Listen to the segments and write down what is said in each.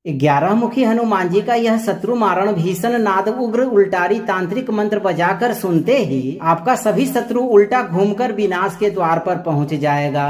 11 मुखी हनुमान जी का यह शत्रु मारण भीषण नाद उग्र उल्टारी तांत्रिक मंत्र बजाकर सुनते ही आपका सभी शत्रु उल्टा घूमकर विनाश के द्वार पर पहुंच जाएगा।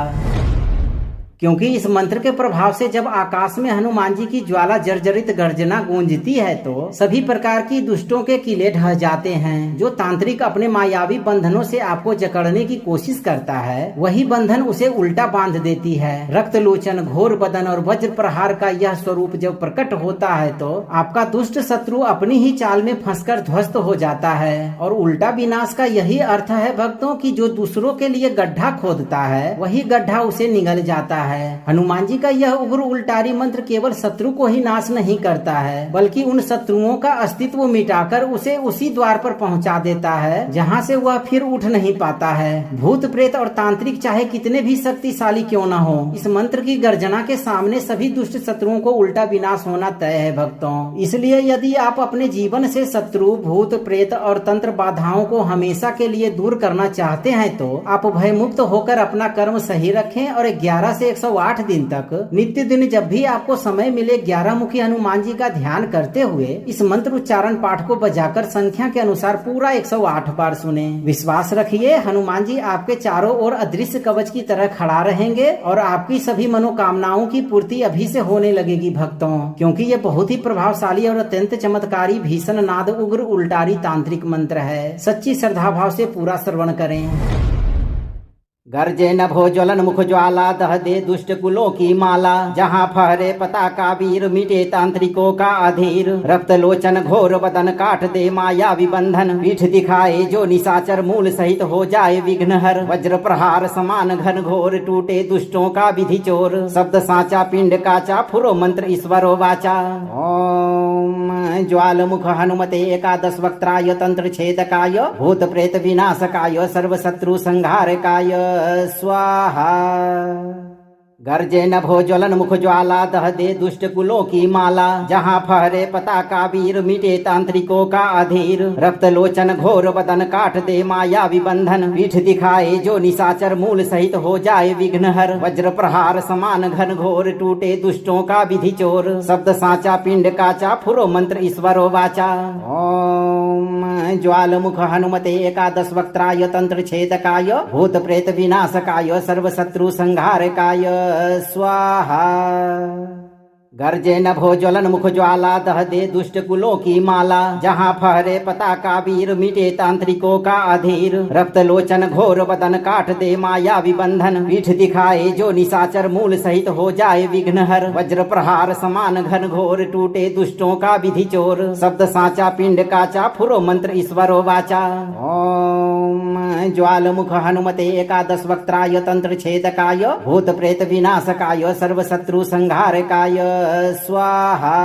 क्योंकि इस मंत्र के प्रभाव से जब आकाश में हनुमान जी की ज्वाला जर्जरित गर्जना गूंजती है तो सभी प्रकार की दुष्टों के किले ढह जाते हैं। जो तांत्रिक अपने मायावी बंधनों से आपको जकड़ने की कोशिश करता है वही बंधन उसे उल्टा बांध देती है। रक्त लोचन, घोर बदन और वज्र प्रहार का यह स्वरूप जब प्रकट होता है तो आपका दुष्ट शत्रु अपनी ही चाल में फंसकर ध्वस्त हो जाता है। और उल्टा विनाश का यही अर्थ है भक्तों की जो दूसरों के लिए गड्ढा खोदता है वही गड्ढा उसे निगल जाता है। हनुमान जी का यह उग्र उल्टारी मंत्र केवल शत्रु को ही नाश नहीं करता है बल्कि उन शत्रुओं का अस्तित्व मिटाकर उसे उसी द्वार पर पहुंचा देता है जहां से वह फिर उठ नहीं पाता है। भूत प्रेत और तांत्रिक चाहे कितने भी शक्तिशाली क्यों न हो, इस मंत्र की गर्जना के सामने सभी दुष्ट शत्रुओं को उल्टा विनाश होना तय है भक्तों। इसलिए यदि आप अपने जीवन से शत्रु, भूत प्रेत और तंत्र बाधाओं को हमेशा के लिए दूर करना चाहते हैं तो आप भयमुक्त होकर अपना कर्म सही रखें और 11 से 108 दिन तक नित्य दिन जब भी आपको समय मिले 11 मुखी हनुमान जी का ध्यान करते हुए इस मंत्र उच्चारण पाठ को बजाकर संख्या के अनुसार पूरा 108 बार सुने। विश्वास रखिए हनुमान जी आपके चारों ओर अदृश्य कवच की तरह खड़ा रहेंगे और आपकी सभी मनोकामनाओं की पूर्ति अभी से होने लगेगी भक्तों। क्योंकि ये बहुत ही प्रभावशाली और अत्यंत चमत्कारी भीषण नाद उग्र उल्टारी तांत्रिक मंत्र है। सच्ची श्रद्धा भाव से पूरा श्रवण करें। गर्जे नभो ज्वलन मुख ज्वाला दह दे दुष्ट कुलों की माला, जहाँ फहरे पताका वीर मिटे तांत्रिकों का अधीर। रक्त लोचन घोर बदन काट दे माया विबंधन, पीठ दिखाए जो निशाचर मूल सहित हो जाए विघ्नहर। वज्र प्रहार समान घन घोर टूटे दुष्टों का विधि चोर, शब्द साचा पिंड काचा फुरो मंत्र ईश्वरो वाचा। ओम ज्वाल मुख हनुमते एकादश वक्त्राय तंत्र छेदकाय, भूत प्रेत विनाशकाय सर्व शत्रु संहारकाय स्वाहा। गर्जे नभो ज्वलन मुख ज्वाला दह दे दुष्ट कुलों की माला, जहाँ फहरे पताका वीर मिटे तांत्रिकों का अधीर। रक्त लोचन घोर बदन काट दे माया विबंधन, पीठ दिखाए जो निशाचर मूल सहित हो जाए विघ्नहर। वज्र प्रहार समान घन घोर टूटे दुष्टों का विधि चोर, शब्द साचा पिंड काचा फुरो मंत्र ईश्वरो वाचा। ओम ज्वाल मुख हनुमते एकादश वक्त्राय तंत्र छेदकाय, भूत प्रेत विनाशकाय सर्व शत्रु संहारकाय स्वाहा। गर्जे नभो ज्वलन मुख ज्वाला दह दे दुष्ट कुलों की माला, जहाँ फहरे पताका वीर मिटे तांत्रिकों का अधीर। रक्त लोचन घोर बदन काट दे माया विबंधन, पीठ दिखाए जो निशाचर मूल सहित हो जाए विघ्नहर। वज्र प्रहार समान घन घोर टूटे दुष्टों का विधि चोर, शब्द साचा पिंड काचा फुरो मंत्र ईश्वरो वाचा। ओम ज्वाल मुख हनुमते एकादश वक्त्राय तंत्र छेदकाय, भूत प्रेत विनाशकाय सर्व शत्रु संहारकाय स्वाहा।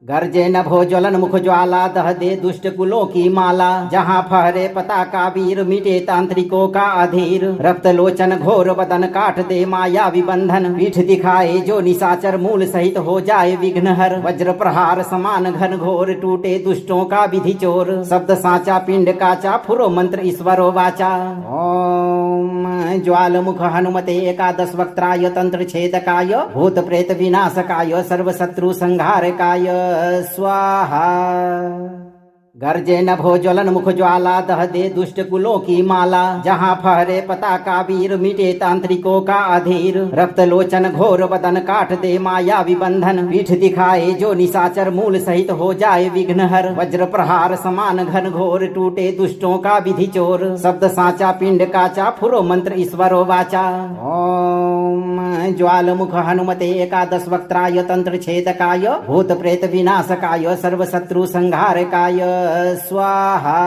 गर्जे नभो ज्वलन मुख ज्वाला दह दे दुष्ट कुलों की माला, जहाँ फहरे पताका वीर मिटे तांत्रिकों का अधीर। रक्त लोचन घोर बदन काट दे माया विबंधन, पीठ दिखाए जो निशाचर मूल सहित हो जाए विघ्नहर। वज्र प्रहार समान घन घोर टूटे दुष्टों का विधि चोर, शब्द साचा पिंड काचा फुरो मंत्र ईश्वरो वाचा। ओम ज्वाल मुख हनुमते एकादश वक्त्राय तंत्र छेदकाय, भूत प्रेत विनाशकाय सर्व शत्रु संहारकाय स्वाहा। गर्जे नभो ज्वलन मुख ज्वाला दह दे दुष्ट कुलों की माला, जहाँ फहरे पताका वीर मिटे तांत्रिकों का अधीर। रक्त लोचन घोर बदन काट दे माया विबंधन, पीठ दिखाए जो निशाचर मूल सहित हो जाए विघ्नहर। वज्र प्रहार समान घन घोर टूटे दुष्टों का विधि चोर, शब्द साचा पिंड काचा फुरो मंत्र ईश्वरो वाचा। ओम ज्वाल मुख हनुमते एकादश वक्त्राय तंत्र छेदकाय, भूत प्रेत विनाशकाय सर्व शत्रु संहारकाय स्वाहा।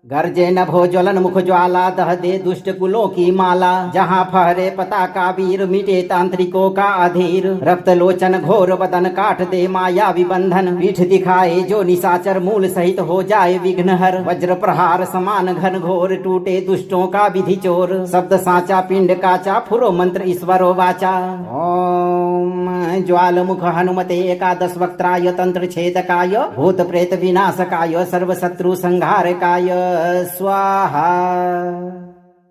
गर्जे नभो ज्वलन मुख ज्वाला दह दे दुष्ट कुलों की माला, जहाँ फहरे पताका वीर मिटे तांत्रिकों का अधीर। रक्त लोचन घोर बदन काट दे माया विबंधन, पीठ दिखाए जो निशाचर मूल सहित हो जाए विघ्नहर। वज्र प्रहार समान घन घोर टूटे दुष्टों का विधि चोर, शब्द साचा पिंड काचा फुरो मंत्र ईश्वरो वाचा। ओम ज्वाल मुख हनुमते एकादश वक्त्राय तंत्र छेदकाय, भूत प्रेत विनाशकाय सर्व शत्रु संहारकाय स्वाहा।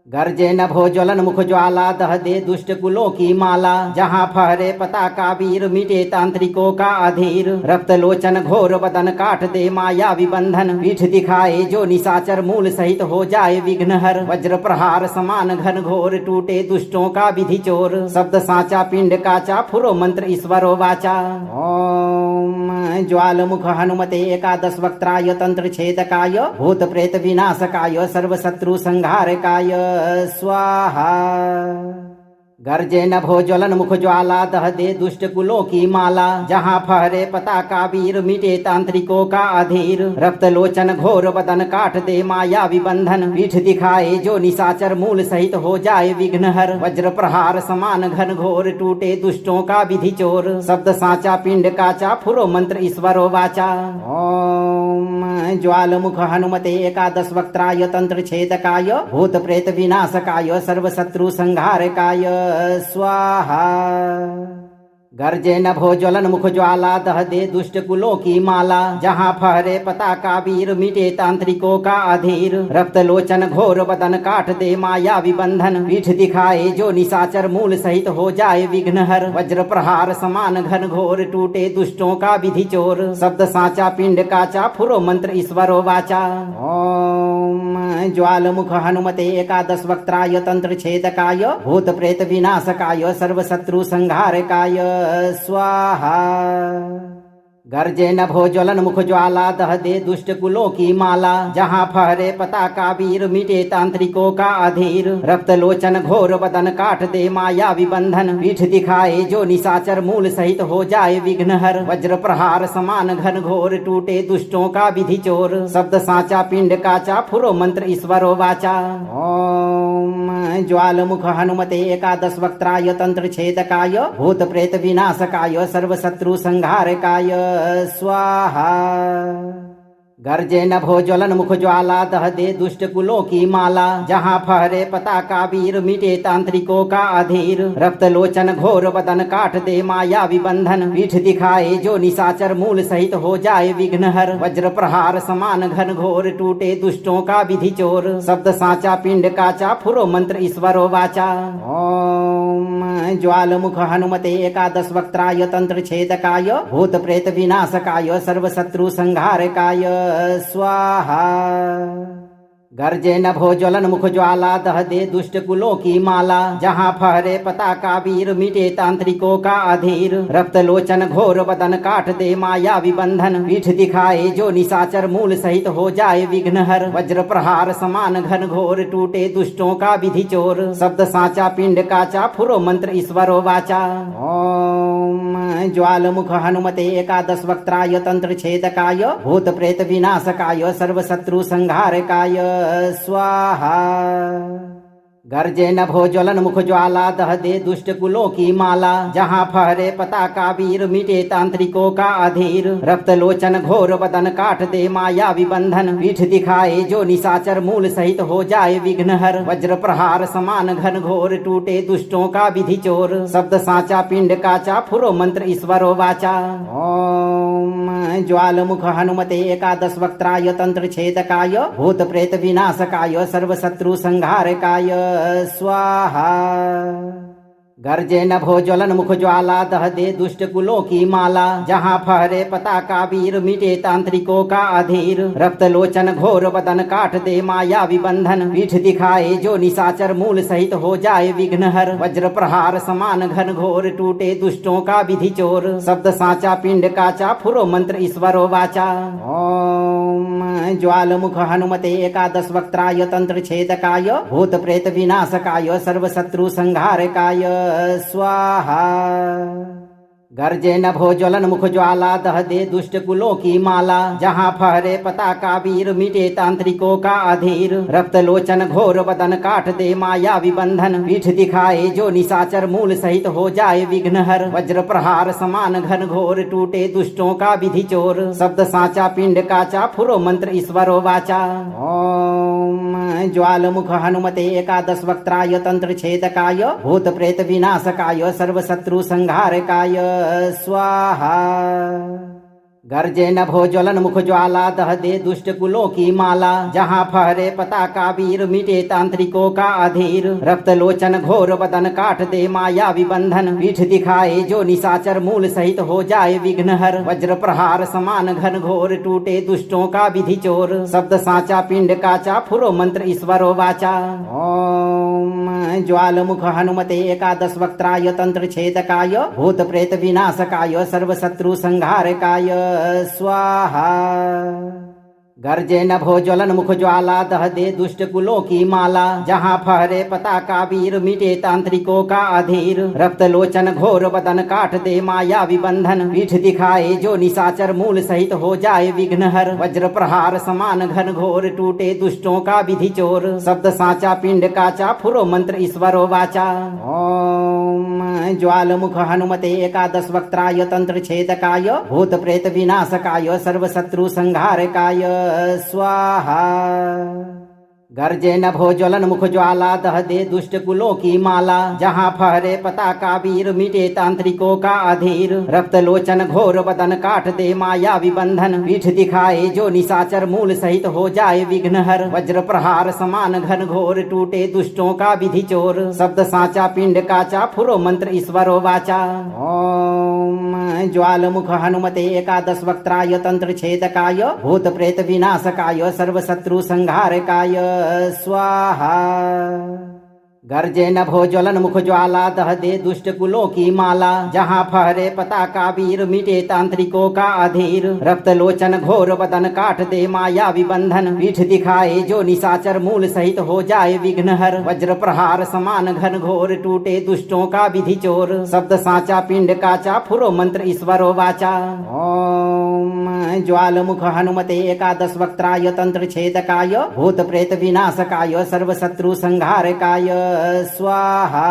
गर्जे नभो ज्वलन मुख ज्वाला दह दे दुष्ट कुलों की माला। जहाँ फहरे पताका वीर मिटे तांत्रिकों का अधीर। रक्त लोचन घोर बदन काट दे माया विबंधन। पीठ दिखाए जो निशाचर मूल सहित हो जाए विघ्नहर। वज्र प्रहार समान घन घोर टूटे दुष्टों का विधि चोर। शब्द साचा पिंड काचा फुरो मंत्र ईश्वरो वाचा। ओम ज्वाल मुख हनुमते एकादश वक्त्राय तंत्र छेदकाय। भूत प्रेत विनाशकाय सर्व शत्रु संहारकाय स्वाहा। गर्जे नभो ज्वलन मुख ज्वाला दह दे दुष्ट कुलों की माला। जहाँ फहरे पताका वीर मिटे तांत्रिकों का अधीर। रक्त लोचन घोर बदन काट दे माया विबंधन। पीठ दिखाए जो निशाचर मूल सहित हो जाए विघ्नहर। वज्र प्रहार समान घन घोर टूटे दुष्टों का विधि चोर। शब्द साचा पिंड काचा फुरो मंत्र ईश्वरो वाचा। ओम ज्वाल मुख हनुमते एकादश वक्त्राय तंत्र छेदकाय। भूत प्रेत विनाशकाय सर्व शत्रु संहारकाय स्वाहा। गर्जे नभो ज्वलन मुख ज्वाला दह दे दुष्ट कुलों की माला। जहाँ फहरे पताका वीर मिटे तांत्रिकों का अधीर। रक्त लोचन घोर बदन काट दे माया विबंधन। पीठ दिखाए जो निशाचर मूल सहित हो जाए विघ्नहर। वज्र प्रहार समान घन घोर टूटे दुष्टों का विधि चोर। शब्द साचा पिंड काचा फुरो मंत्र ईश्वरो वाचा। ओम ज्वाल मुख हनुमते एकादश वक्त्राय तंत्र छेदकाय। भूत प्रेत विनाशकाय सर्व शत्रु संहारकाय स्वाहा। गर्जे नभो ज्वलन मुख ज्वाला दह दे दुष्ट कुलों की माला। जहाँ फहरे पताका वीर मिटे तांत्रिकों का अधीर। रक्त लोचन घोर बदन काट दे माया विबंधन। पीठ दिखाए जो निशाचर मूल सहित हो जाए विघ्नहर। वज्र प्रहार समान घन घोर टूटे दुष्टों का विधि चोर। शब्द साचा पिंड काचा फुरो मंत्र ईश्वरो वाचा। ओम ज्वाल मुख हनुमते एकादश वक्त्राय तंत्र छेदकाय। भूत प्रेत विनाशकाय सर्व शत्रु संहारकाय स्वाहा। गर्जे नभो ज्वलन मुख ज्वाला दह दे दुष्ट कुलों की माला। जहाँ फहरे पताका वीर मिटे तांत्रिकों का अधीर। रक्त लोचन घोर बदन काट दे माया विबंधन। पीठ दिखाए जो निशाचर मूल सहित हो जाए विघ्नहर। वज्र प्रहार समान घन घोर टूटे दुष्टों का विधि चोर। शब्द साचा पिंड काचा फुरो मंत्र ईश्वरो वाचा। ओम ज्वाल मुख हनुमते एकादश वक्त्राय तंत्र छेदकाय। भूत प्रेत विनाशकाय सर्व शत्रु संहारकाय स्वाहा। गर्जे नभो ज्वलन मुख ज्वाला दह दे दुष्ट कुलों की माला। जहाँ फहरे पताका वीर मिटे तांत्रिकों का अधीर। रक्त लोचन घोर बदन काट दे माया विबंधन। पीठ दिखाए जो निशाचर मूल सहित हो जाए विघ्नहर। वज्र प्रहार समान घन घोर टूटे दुष्टों का विधि चोर। शब्द साचा पिंड काचा फुरो मंत्र ईश्वरो वाचा। ओम ज्वाल मुख हनुमते एकादश वक्त्राय तंत्र छेदकाय। भूत प्रेत विनाशकाय सर्व शत्रु संहारकाय स्वाहा। गर्जे नभो ज्वलन मुख ज्वाला दह दे दुष्ट कुलों की माला। जहाँ फहरे पताका वीर मिटे तांत्रिकों का अधीर। रक्त लोचन घोर बदन काट दे माया विबंधन। पीठ दिखाए जो निशाचर मूल सहित हो जाए विघ्नहर। वज्र प्रहार समान घन घोर टूटे दुष्टों का विधि चोर। शब्द साचा पिंड काचा फुरो मंत्र ईश्वरो वाचा। ओम ज्वाल मुख हनुमते एकादश वक्त्राय तंत्र छेदकाय। भूत प्रेत विनाशकाय सर्व शत्रु संहारकाय स्वाहा। गर्जे नभो ज्वलन मुख ज्वाला दह दे दुष्ट कुलों की माला। जहाँ फहरे पताका वीर मिटे तांत्रिकों का अधीर। रक्त लोचन घोर बदन काट दे माया विबंधन। पीठ दिखाए जो निशाचर मूल सहित हो जाए विघ्नहर। वज्र प्रहार समान घन घोर टूटे दुष्टों का विधि चोर। शब्द साचा पिंड काचा फुरो मंत्र ईश्वरो वाचा। ओम ज्वाल मुख हनुमते एकादश वक्त्राय तंत्र छेदकाय। भूत प्रेत विनाशकाय सर्व शत्रु संहारकाय स्वाहा। गर्जे नभो ज्वलन मुख ज्वाला दह दे दुष्ट कुलों की माला। जहाँ फहरे पताका वीर मिटे तांत्रिकों का अधीर। रक्त लोचन घोर बदन काट दे माया विबंधन। पीठ दिखाए जो निशाचर मूल सहित हो जाए विघ्नहर। वज्र प्रहार समान घन घोर टूटे दुष्टों का विधि चोर। शब्द साचा पिंड काचा फुरो मंत्र ईश्वरो वाचा। ओम ज्वाल मुख हनुमते एकादश वक्त्राय तंत्र छेदकाय। भूत प्रेत विनाशकाय सर्व शत्रु संहारकाय स्वाहा। गर्जे नभो ज्वलन मुख ज्वाला दह दे दुष्ट कुलों की माला। जहाँ फहरे पताका वीर मिटे तांत्रिकों का अधीर। रक्त लोचन घोर बदन काट दे माया विबंधन। पीठ दिखाए जो निशाचर मूल सहित हो जाए विघ्नहर। वज्र प्रहार समान घन घोर टूटे दुष्टों का विधि चोर। शब्द साचा पिंड काचा फुरो मंत्र ईश्वरो वाचा। ओम ज्वालमुख हनुमते एकादश वक्त्राय तंत्र छेदकाय भूत प्रेत विनाशकाय सर्व शत्रु संहारकाय स्वाहा। गर्जे नभो ज्वलन मुख ज्वाला दह दे दुष्ट कुलों की माला। जहाँ फहरे पताका वीर मिटे तांत्रिकों का अधीर। रक्त लोचन घोर बदन काट दे माया विबंधन। पीठ दिखाए जो निशाचर मूल सहित हो जाए विघ्नहर। वज्र प्रहार समान घन घोर टूटे दुष्टों का विधि चोर। शब्द साचा पिंड काचा फुरो मंत्र ईश्वरो वाचा। ओम ज्वालमुख हनुमते एकादश वक्त्राय तंत्र छेदकाय भूत प्रेत विनाशकाय सर्व शत्रु संहारकाय स्वाहा। गर्जे नभो ज्वलन मुख ज्वाला दह दे दुष्ट कुलों की माला। जहाँ फहरे पताका वीर मिटे तांत्रिकों का अधीर। रक्त लोचन घोर बदन काट दे माया विबंधन। पीठ दिखाए जो निशाचर मूल सहित हो जाए विघ्नहर। वज्र प्रहार समान घन घोर टूटे दुष्टों का विधि चोर। शब्द साचा पिंड काचा फुरो मंत्र ईश्वरो वाचा। ओम ज्वालमुख हनुमते एकादश वक्त्राय तंत्र छेदकाय भूत प्रेत विनाशकाय सर्व शत्रु संहारकाय स्वाहा। गर्जे नभो ज्वलन मुख ज्वाला दह दे दुष्ट कुलों की माला। जहाँ फहरे पताका वीर मिटे तांत्रिकों का अधीर। रक्त लोचन घोर बदन काट दे माया विबंधन। पीठ दिखाए जो निशाचर मूल सहित हो जाए विघ्नहर। वज्र प्रहार समान घन घोर टूटे दुष्टों का विधि चोर। शब्द साचा पिंड काचा फुरो मंत्र ईश्वरो वाचा। ओम ज्वालमुख हनुमते एकादश वक्त्राय तंत्र छेदकाय भूत प्रेत विनाशकाय सर्व शत्रु संहारकाय स्वाहा।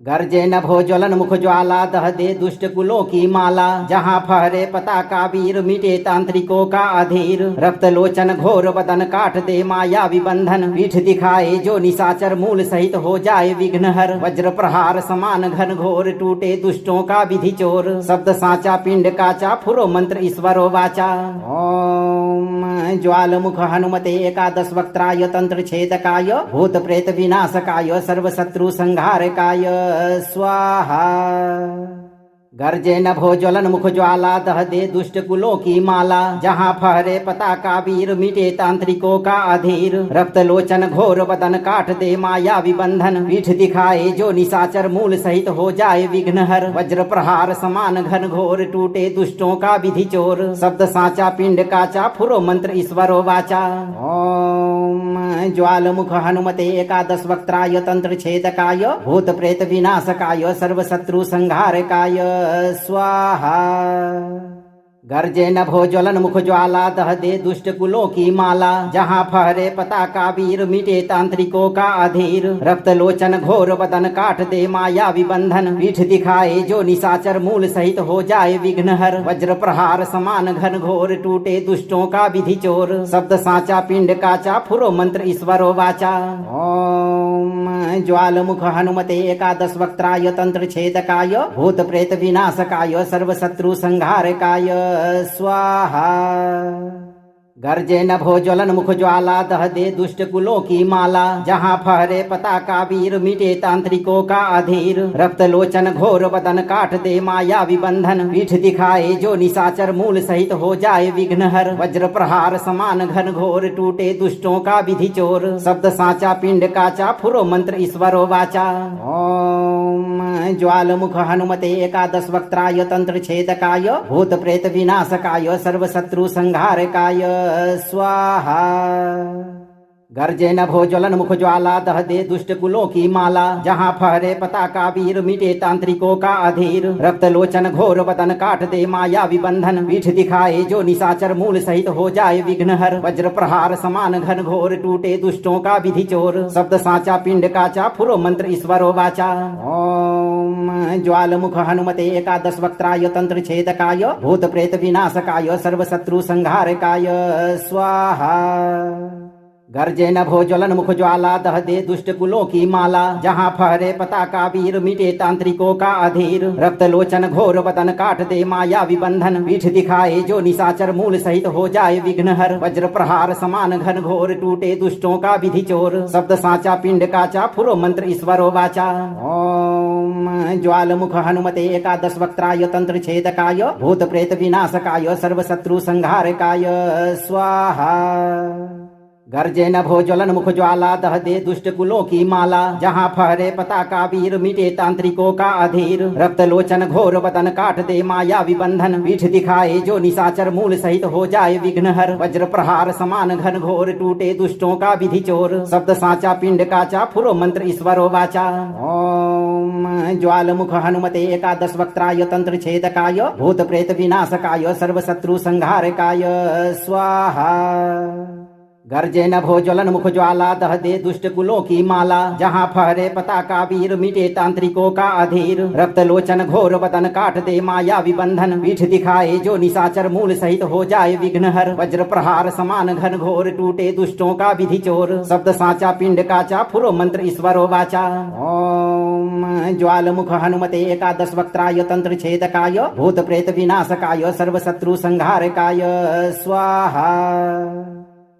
गर्जे नभो ज्वलन मुख ज्वाला दह दे दुष्ट कुलों की माला। जहाँ फहरे पताका वीर मिटे तांत्रिकों का अधीर। रक्त लोचन घोर बदन काट दे माया विबंधन। पीठ दिखाए जो निशाचर मूल सहित हो जाए विघ्नहर। वज्र प्रहार समान घन घोर टूटे दुष्टों का विधि चोर। शब्द साचा पिंड काचा फुरो मंत्र ईश्वरो वाचा। ओम ज्वालमुख हनुमते एकादश वक्त्राय तंत्र छेदकाय भूत प्रेत विनाशकाय सर्व शत्रु संहारकाय स्वाहा। गर्जे नभो ज्वलन मुख ज्वाला दह दे दुष्ट कुलों की माला। जहाँ फहरे पताका वीर मिटे तांत्रिकों का अधीर। रक्त लोचन घोर बदन काट दे माया विबंधन। पीठ दिखाए जो निशाचर मूल सहित हो जाए विघ्नहर। वज्र प्रहार समान घन घोर टूटे दुष्टों का विधि चोर। शब्द साचा पिंड काचा फुरो मंत्र ईश्वरो वाचा। ओम ज्वालमुख हनुमते एकादश वक्त्राय तंत्र छेदकाय भूत प्रेत विनाशकाय सर्व शत्रु संहारकाय स्वाहा। गर्जे नभो ज्वलन मुख ज्वाला दह दे दुष्ट कुलों की माला। जहाँ फहरे पताका वीर मिटे तांत्रिकों का अधीर। रक्त लोचन घोर बदन काट दे माया विबंधन। पीठ दिखाए जो निशाचर मूल सहित हो जाए विघ्नहर। वज्र प्रहार समान घन घोर टूटे दुष्टों का विधि चोर। शब्द साचा पिंड काचा फुरो मंत्र ईश्वरो वाचा। ओम ज्वालमुख हनुमते एकादश वक्त्राय तंत्र छेदकाय भूत प्रेत विनाशकाय सर्व शत्रु संहारकाय स्वाहा। गर्जे नभो ज्वलन मुख ज्वाला दह दे दुष्ट कुलों की माला। जहाँ फहरे पताका वीर मिटे तांत्रिकों का अधीर। रक्त लोचन घोर बदन काट दे माया विबंधन। पीठ दिखाए जो निशाचर मूल सहित हो जाए विघ्नहर। वज्र प्रहार समान घन घोर टूटे दुष्टों का विधि चोर। शब्द साचा पिंड काचा फुरो मंत्र ईश्वरो वाचा। ओम ज्वालमुख हनुमते एकादश वक्त्राय तंत्र छेदकाय भूत प्रेत विनाशकाय सर्व शत्रु संहारकाय स्वाहा। गर्जे नभो ज्वलन मुख ज्वाला दह दे दुष्ट कुलों की माला। जहाँ फहरे पताका वीर मिटे तांत्रिकों का अधीर। रक्त लोचन घोर बदन काट दे माया विबंधन। पीठ दिखाए जो निशाचर मूल सहित हो जाए विघ्नहर। वज्र प्रहार समान घन घोर टूटे दुष्टों का विधि चोर। शब्द साचा पिंड काचा फुरो मंत्र ईश्वरो वाचा। ओम ज्वालमुख हनुमते एकादश वक्त्राय तंत्र छेदकाय भूत प्रेत विनाशकाय सर्व शत्रु संहारकाय स्वाहा। गर्जे नभो ज्वलन मुख ज्वाला दह दे दुष्ट कुलों की माला, जहाँ फहरे पताका वीर मिटे तांत्रिकों का अधीर। रक्त लोचन घोर बदन काट दे माया विबंधन, पीठ दिखाए जो निशाचर मूल सहित हो जाए विघ्नहर। वज्र प्रहार समान घन घोर टूटे दुष्टों का विधि चोर, शब्द साचा पिंड काचा फुरो मंत्र ईश्वरो वाचा। ओम ज्वाल मुख हनुमते एकादश वक्त्राय तंत्र छेदकाय, भूत प्रेत विनाशकाय सर्व शत्रु संहारकाय स्वाहा। गर्जे नभो ज्वलन मुख ज्वाला दह दे दुष्ट कुलों की माला, जहाँ फहरे पताका वीर मिटे तांत्रिकों का अधीर। रक्त लोचन घोर बदन काट दे माया विबंधन, पीठ दिखाए जो निशाचर मूल सहित हो जाए विघ्नहर। वज्र प्रहार समान घन घोर टूटे दुष्टों का विधि चोर, शब्द साचा पिंड काचा फुरो मंत्र ईश्वरो वाचा। ओम ज्वाल मुख हनुमते एकादश वक्त्राय तंत्र छेदकाय, भूत प्रेत विनाशकाय सर्व शत्रु संहारकाय स्वाहा। गर्जे नभो ज्वलन मुख ज्वाला दह दे दुष्ट कुलों की माला, जहाँ फहरे पताका वीर मिटे तांत्रिकों का अधीर। रक्त लोचन घोर बदन काट दे माया विबंधन, पीठ दिखाए जो निशाचर मूल सहित हो जाए विघ्नहर। वज्र प्रहार समान घन घोर टूटे दुष्टों का विधि चोर, शब्द साचा पिंड काचा फुरो मंत्र ईश्वरो वाचा। ओम ज्वाल मुख हनुमते एकादश वक्त्राय तंत्र छेदकाय, भूत प्रेत विनाशकाय सर्व शत्रु संहारकाय स्वाहा।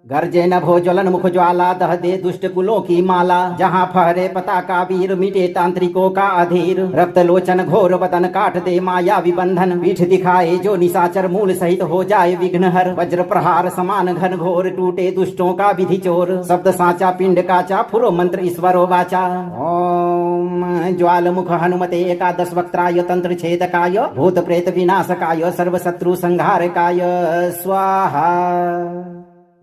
गर्जे नभो ज्वलन मुख ज्वाला दह दे दुष्ट कुलों की माला, जहाँ फहरे पताका वीर मिटे तांत्रिकों का अधीर। रक्त लोचन घोर बदन काट दे माया विबंधन, पीठ दिखाए जो निशाचर मूल सहित हो जाए विघ्नहर। वज्र प्रहार समान घन घोर टूटे दुष्टों का विधि चोर, शब्द साचा पिंड काचा फुरो मंत्र ईश्वरो वाचा। ओम ज्वाल मुख हनुमते एकादश वक्त्राय तंत्र छेदकाय, भूत प्रेत विनाशकाय सर्व शत्रु संहारकाय स्वाहा।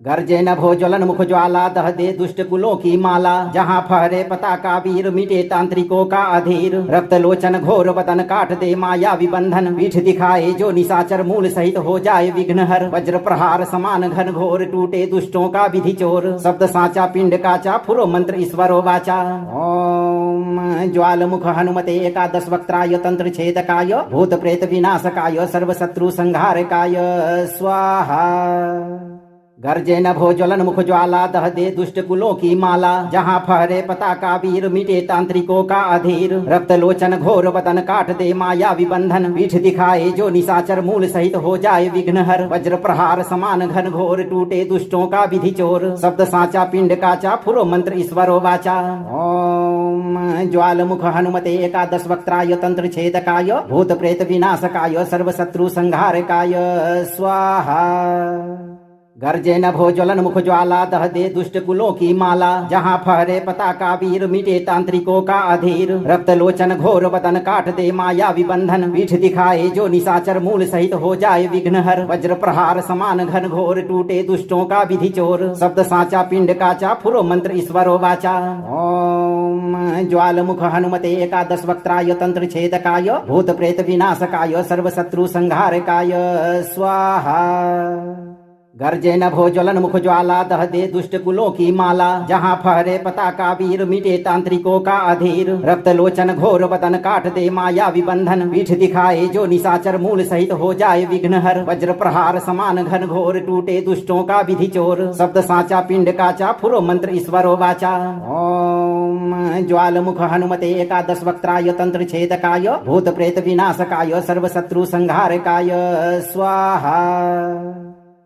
गर्जे नभो ज्वलन मुख ज्वाला दह दे दुष्ट कुलों की माला, जहाँ फहरे पताका वीर मिटे तांत्रिकों का अधीर। रक्त लोचन घोर बदन काट दे माया विबंधन, पीठ दिखाए जो निशाचर मूल सहित हो जाए विघ्नहर। वज्र प्रहार समान घन घोर टूटे दुष्टों का विधि चोर, शब्द साचा पिंड काचा फुरो मंत्र ईश्वरो वाचा। ओम ज्वाल मुख हनुमते एकादश वक्त्राय तंत्र छेदकाय, भूत प्रेत विनाशकाय सर्व शत्रु संहारकाय स्वाहा। गर्जे नभो ज्वलन मुख ज्वाला दह दे दुष्ट कुलों की माला, जहाँ फहरे पताका वीर मिटे तांत्रिकों का अधीर। रक्त लोचन घोर बदन काट दे माया विबंधन, पीठ दिखाए जो निशाचर मूल सहित हो जाए विघ्नहर। वज्र प्रहार समान घन घोर टूटे दुष्टों का विधि चोर, शब्द साचा पिंड काचा फुरो मंत्र ईश्वरो वाचा। ओम ज्वाल मुख हनुमते एकादश वक्त्राय तंत्र छेदकाय, भूत प्रेत विनाशकाय सर्व शत्रु संहारकाय स्वाहा। गर्जे नभो ज्वलन मुख ज्वाला दह दे दुष्ट कुलों की माला, जहाँ फहरे पताका वीर मिटे तांत्रिकों का अधीर। रक्त लोचन घोर बदन काट दे माया विबंधन, पीठ दिखाए जो निशाचर मूल सहित हो जाए विघ्नहर। वज्र प्रहार समान घन घोर टूटे दुष्टों का विधि चोर, शब्द साचा पिंड काचा फुरो मंत्र ईश्वरो वाचा। ओम ज्वाल मुख हनुमते एकादश वक्त्राय तंत्र छेदकाय, भूत प्रेत विनाशकाय सर्व शत्रु संहारकाय स्वाहा। गर्जे नभो ज्वलन मुख ज्वाला दह दे दुष्ट कुलों की माला, जहाँ फहरे पताका वीर मिटे तांत्रिकों का अधीर। रक्त लोचन घोर बदन काट दे माया विबंधन, पीठ दिखाए जो निशाचर मूल सहित हो जाए विघ्नहर। वज्र प्रहार समान घन घोर टूटे दुष्टों का विधि चोर, शब्द साचा पिंड काचा फुरो मंत्र ईश्वरो वाचा। ओम ज्वाल मुख हनुमते एकादश वक्त्राय तंत्र छेदकाय, भूत प्रेत विनाशकाय सर्व शत्रु संहारकाय स्वाहा।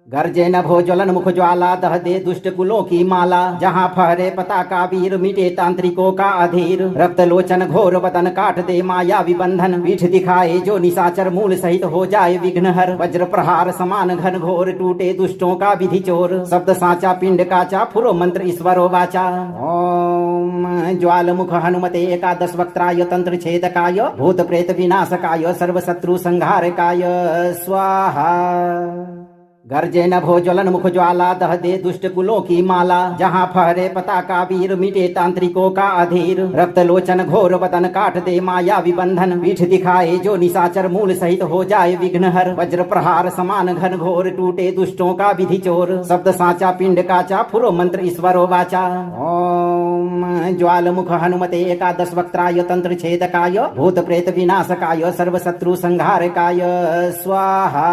गर्जे नभो ज्वलन मुख ज्वाला दह दे दुष्ट कुलों की माला, जहाँ फहरे पताका वीर मिटे तांत्रिकों का अधीर। रक्त लोचन घोर बदन काट दे माया विबंधन, पीठ दिखाए जो निशाचर मूल सहित हो जाए विघ्नहर। वज्र प्रहार समान घन घोर टूटे दुष्टों का विधि चोर, शब्द साचा पिंड काचा फुरो मंत्र ईश्वरो वाचा। ओम ज्वाल मुख हनुमते एकादश वक्त्राय तंत्र छेदकाय, भूत प्रेत विनाशकाय सर्व शत्रु संहारकाय स्वाहा। गर्जे नभो ज्वलन मुख ज्वाला दह दे दुष्ट कुलों की माला, जहाँ फहरे पताका वीर मिटे तांत्रिकों का अधीर। रक्त लोचन घोर बदन काट दे माया विबंधन, पीठ दिखाए जो निशाचर मूल सहित हो जाए विघ्नहर। वज्र प्रहार समान घन घोर टूटे दुष्टों का विधि चोर, शब्द साचा पिंड काचा फुरो मंत्र ईश्वरो वाचा। ओम ज्वाल मुख हनुमते एकादश वक्त्राय तंत्र छेदकाय, भूत प्रेत विनाशकाय सर्व शत्रु संहारकाय स्वाहा।